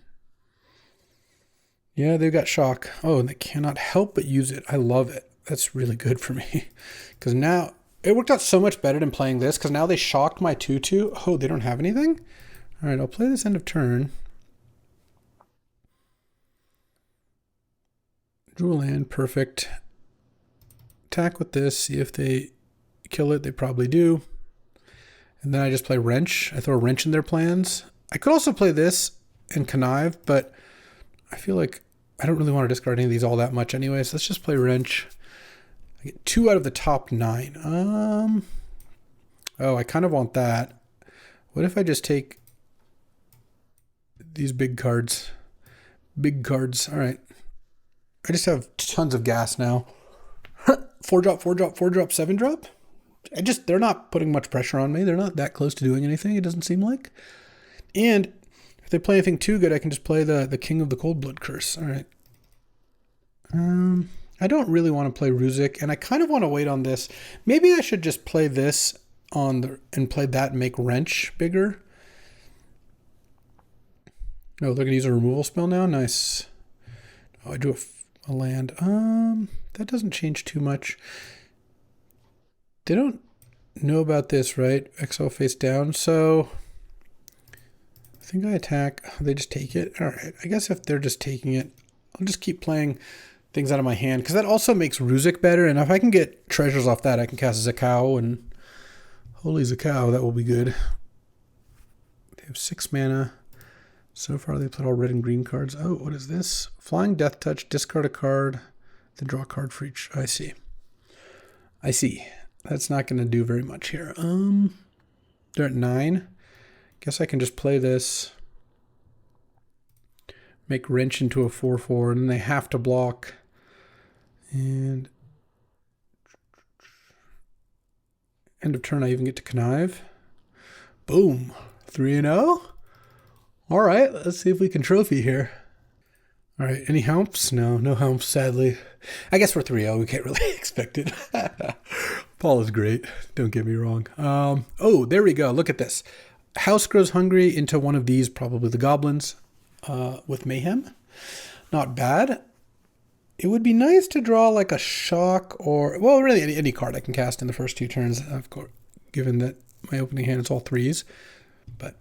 Yeah, they've got shock. Oh, and they cannot help but use it. I love it. That's really good for me, because now it worked out so much better than playing this, because now they shocked my 2/2. Oh, they don't have anything? All right, I'll play this end of turn. Drew a land, perfect. Attack with this, see if they kill it. They probably do. And then I just play Wrench. I throw a wrench in their plans. I could also play this and Connive, but I feel like I don't really want to discard any of these all that much anyway, so let's just play Wrench. I get 2 out of the top 9. Oh, I kind of want that. What if I just take these big cards? Big cards. All right. I just have tons of gas now. 4-drop, 4-drop, 4-drop, 7-drop. They're not putting much pressure on me. They're not that close to doing anything, it doesn't seem like. And if they play anything too good, I can just play the King of the Cold Blood Curse. All right. I don't really want to play Ruzik, and I kind of want to wait on this. Maybe I should just play this and play that and make Wrench bigger. Oh, they're going to use a removal spell now? Nice. Oh, I drew a land. That doesn't change too much. They don't know about this, right? Exile face down, so I think I attack. They just take it. All right. I guess if they're just taking it, I'll just keep playing things out of my hand, because that also makes Ruzik better, and if I can get treasures off that, I can cast Zakao, and holy Zakao, that will be good. They have 6 mana. So far, they played all red and green cards. Oh, what is this? Flying Death Touch, discard a card, then draw a card for each. I see. I see. That's not going to do very much here. They're at 9. Guess I can just play this. Make Wrench into a 4/4, and then they have to block. And end of turn, I even get to connive. Boom. 3-0. All right, let's see if we can trophy here. All right, any helps? No helps, sadly. I guess we're 3-0. We can't really expect it. Paul is great. Don't get me wrong. Oh, there we go. Look at this. House grows hungry into one of these, probably the goblins, with Mayhem. Not bad. It would be nice to draw like a shock or, well, really any card I can cast in the first 2 turns, of course, given that my opening hand is all 3s. But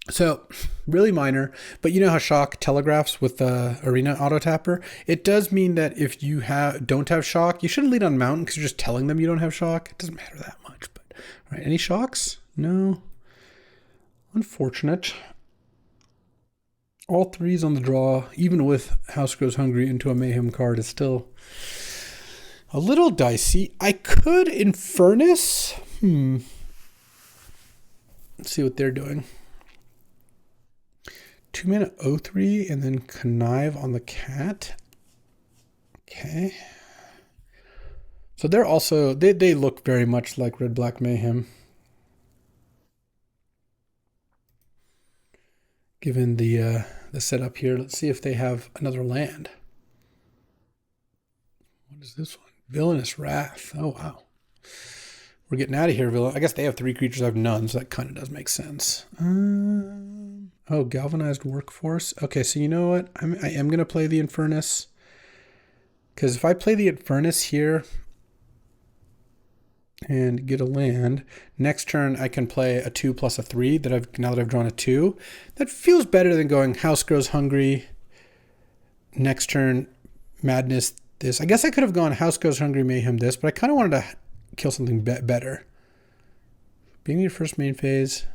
so really minor, but you know how shock telegraphs with the arena auto tapper? It does mean that if you don't have shock, you shouldn't lead on mountain because you're just telling them you don't have shock. It doesn't matter that much, but all right, any shocks? No. Unfortunate. All 3s on the draw, even with House Grows Hungry into a Mayhem card, is still a little dicey. I could Infernus. Let's see what they're doing. 2 mana 0/3 and then Connive on the cat. Okay. So they're also, they look very much like Red Black Mayhem. Given the setup here, let's see if they have another land. What is this one? Villainous Wrath. Oh, wow. We're getting out of here, villain. I guess they have 3 creatures, I have none, so that kind of does make sense. Oh, Galvanized Workforce. Okay, so you know what? I am going to play the Infernus. Because if I play the Infernus here and get a land, next turn I can play a 2 plus a 3 now that I've drawn a 2. That feels better than going House Grows Hungry. Next turn, Madness this. I guess I could have gone House Grows Hungry, Mayhem this, but I kind of wanted to kill something better. Beginning of your first main phase,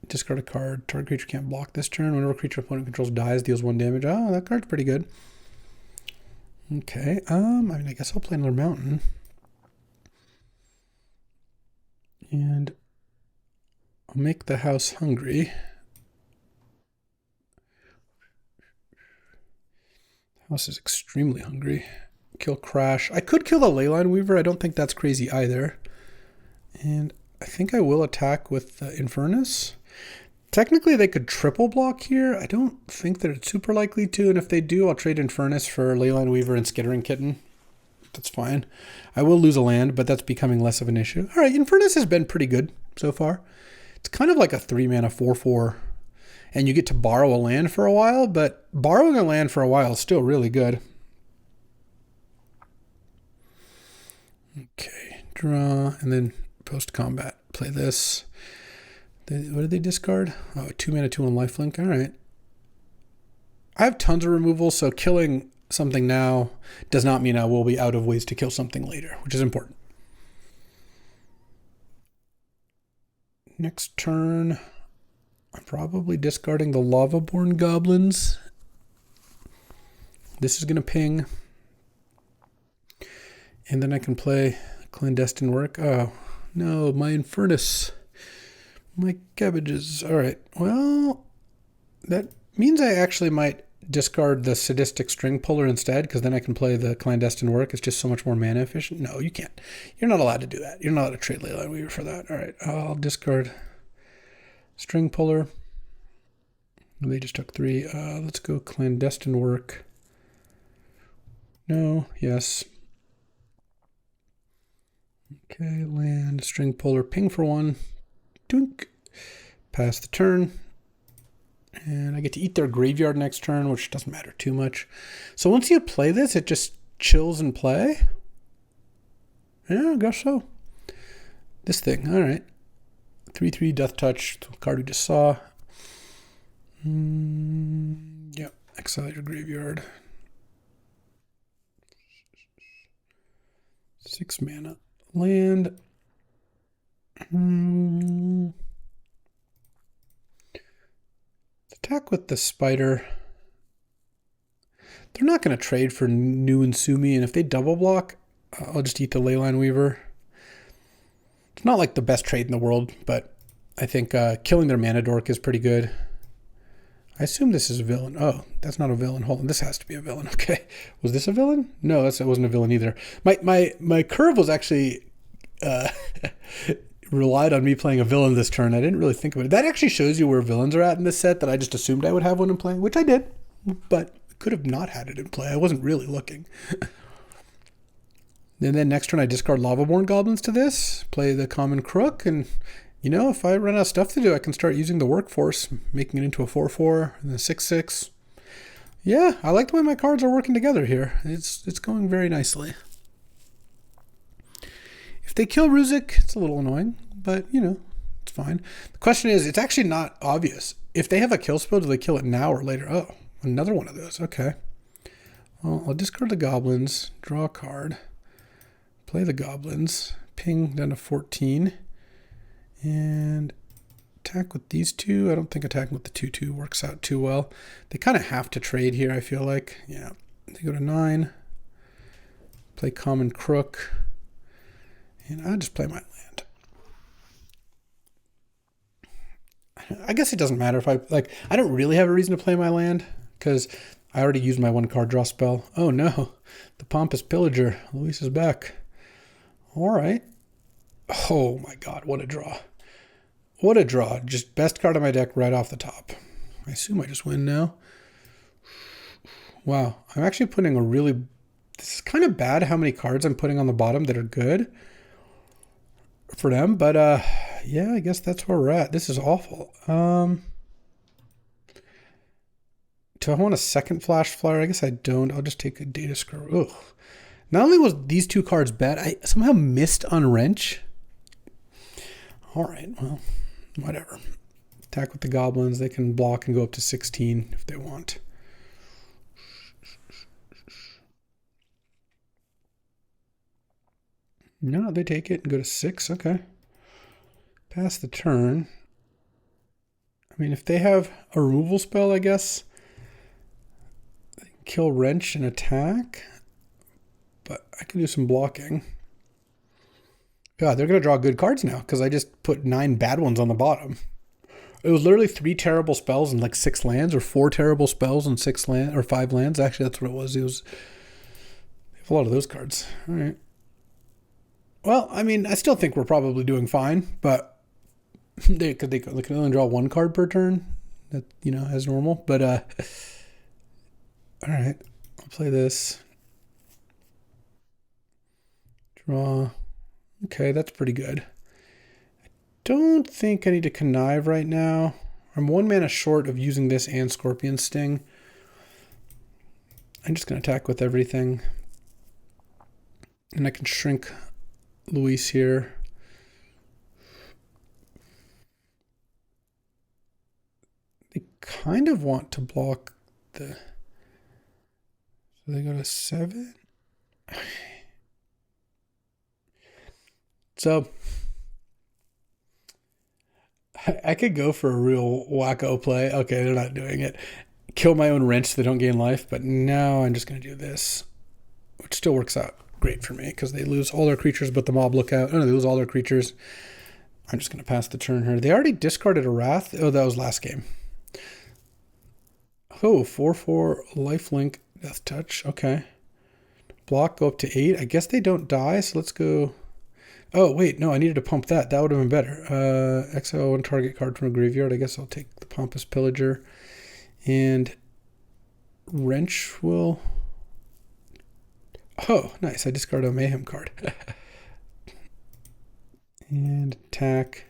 discard a card. Target creature can't block this turn. Whenever a creature opponent controls dies, deals 1 damage. Oh, that card's pretty good. Okay, I guess I'll play another mountain. And I'll make the house hungry. House is extremely hungry. Kill Crash. I could kill the Leyline Weaver. I don't think that's crazy either. And I think I will attack with the Infernus. Technically, they could triple block here. I don't think that it's super likely to. And if they do, I'll trade Infernus for Leyline Weaver and Skittering Kitten. That's fine. I will lose a land, but that's becoming less of an issue. All right, Infernus has been pretty good so far. It's kind of like a 3-mana 4/4, and you get to borrow a land for a while, but borrowing a land for a while is still really good. Okay, draw, and then post-combat, play this. What did they discard? Oh, 2-mana 2/1 lifelink. All right. I have tons of removal, so killing something now does not mean I will be out of ways to kill something later, which is important. Next turn, I'm probably discarding the Lavaborn Goblins. This is going to ping. And then I can play Clandestine Work. Oh, no, my Infernus. My cabbages. All right, well, that means I actually might discard the Sadistic String Puller instead, because then I can play the Clandestine Work. It's just so much more mana efficient. No, you can't. You're not allowed to do that. You're not allowed to trade Leyline Weaver for that. All right, I'll discard String Puller. They just took 3. Let's go Clandestine Work. No, yes. Okay, land, String Puller, ping for 1. Doink. Pass the turn. And I get to eat their graveyard next turn, which doesn't matter too much. So once you play this, it just chills in play. Yeah, I guess so. This thing, all right. 3/3 Death Touch, the card we just saw. Yep, exile your graveyard. 6 mana. Land. Attack with the Spider. They're not going to trade for New and Sumi, and if they double block, I'll just eat the Leyline Weaver. It's not like the best trade in the world, but I think killing their Mana Dork is pretty good. I assume this is a villain. Oh, that's not a villain. Hold on, this has to be a villain. Okay, was this a villain? No, it wasn't a villain either. My curve was actually relied on me playing a villain this turn. I didn't really think about it. That actually shows you where villains are at in this set, that I just assumed I would have one in play, which I did, but could have not had it in play. I wasn't really looking. And then next turn I discard Lavaborn Goblins to this, play the Common Crook, and you know, if I run out of stuff to do, I can start using the Workforce, making it into a 4/4 and a 6/6. Yeah, I like the way my cards are working together here. It's going very nicely. If they kill Ruzik, it's a little annoying, but, you know, it's fine. The question is, it's actually not obvious. If they have a kill spell, do they kill it now or later? Oh, another one of those. Okay. Well, I'll discard the Goblins, draw a card, play the Goblins, ping down to 14, and attack with these two. I don't think attacking with the 2/2 works out too well. They kind of have to trade here, I feel like. Yeah. They go to 9, play Common Crook, and I'll just play my land. I guess it doesn't matter if I don't really have a reason to play my land because I already used my 1 card draw spell. Oh no, the Pompous Pillager. Luis is back. All right. Oh my God, what a draw. What a draw. Just best card on my deck right off the top. I assume I just win now. Wow, I'm actually putting this is kind of bad how many cards I'm putting on the bottom that are good for them, but yeah, I guess that's where we're at. This is awful. Do I want a second Flash Flyer? I guess I don't. I'll just take a Data Scroll. Ugh. Not only was these 2 cards bad, I somehow missed on Wrench. All right, well, whatever. Attack with the Goblins. They can block and go up to 16 if they want. No, they take it and go to 6. Okay. Pass the turn. I mean, if they have a removal spell, I guess they can kill Wrench and attack. But I can do some blocking. God, they're going to draw good cards now because I just put 9 bad ones on the bottom. It was literally 3 terrible spells and like 6 lands, or 4 terrible spells and 6 lands, or 5 lands. Actually, that's what it was. It was a lot of those cards. All right. Well, I mean, I still think we're probably doing fine, but they can only draw 1 card per turn. That, you know, as normal. But all right, I'll play this. Draw. Okay, that's pretty good. I don't think I need to connive right now. I'm 1 mana short of using this and Scorpion Sting. I'm just going to attack with everything. And I can shrink Luis here. They kind of want to block the... So they go to 7. So I could go for a real wacko play. Okay, they're not doing it. Kill my own Wrench so they don't gain life, but now I'm just going to do this, which still works out great for me because they lose all their creatures but the Mob Lookout. Oh no, they lose all their creatures. I'm just going to pass the turn here. They already discarded a Wrath. Oh, that was last game. Oh, 4/4 lifelink death touch. Okay. Block, go up to 8. I guess they don't die, so let's go. Oh, wait, no, I needed to pump that. That would have been better. Exile one target card from a graveyard. I guess I'll take the Pompous Pillager. And Wrench will... Oh, nice. I discard a Mayhem card. And attack.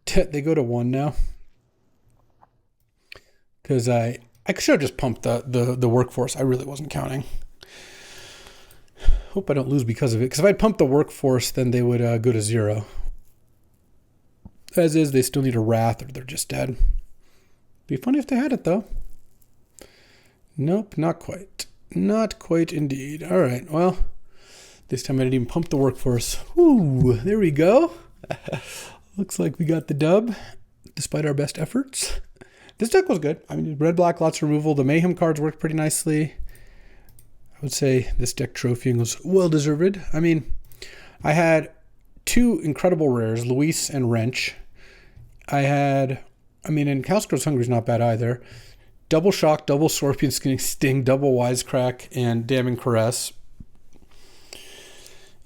They go to 1 now. Because I should have just pumped the workforce. I really wasn't counting. Hope I don't lose because of it. Because if I'd pumped the workforce, then they would go to 0. As is, they still need a Wrath or they're just dead. Be funny if they had it, though. Nope, not quite. Not quite indeed. All right, well, this time I didn't even pump the workforce. Ooh, there we go. Looks like we got the dub, despite our best efforts. This deck was good. I mean, red-black, lots of removal. The Mayhem cards worked pretty nicely. I would say this deck trophying was well-deserved. I mean, I had 2 incredible rares, Luis and Wrench. And House Grows Hungry is not bad either. Double Shock, double Scorpion Sting, double Wisecrack, and Damning Caress.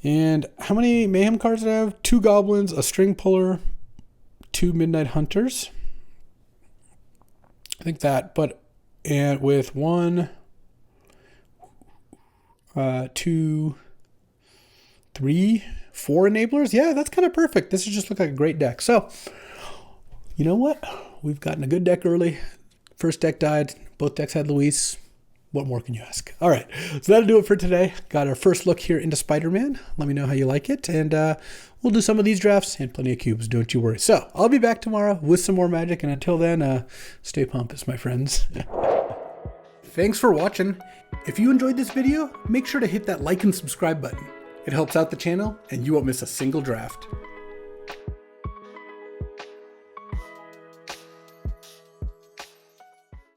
And how many Mayhem cards did I have? 2 Goblins, a String Puller, 2 Midnight Hunters. I think that, and with 1, 2, 3, 4 enablers. Yeah, that's kind of perfect. This just looked like a great deck. So, you know what? We've gotten a good deck early. First deck died. Both decks had Luis. What more can you ask? All right, so that'll do it for today. Got our first look here into Spider-Man. Let me know how you like it, and we'll do some of these drafts and plenty of cubes, don't you worry. So I'll be back tomorrow with some more magic, and until then, stay pompous, my friends. Thanks for watching. If you enjoyed this video, make sure to hit that like and subscribe button. It helps out the channel, and you won't miss a single draft.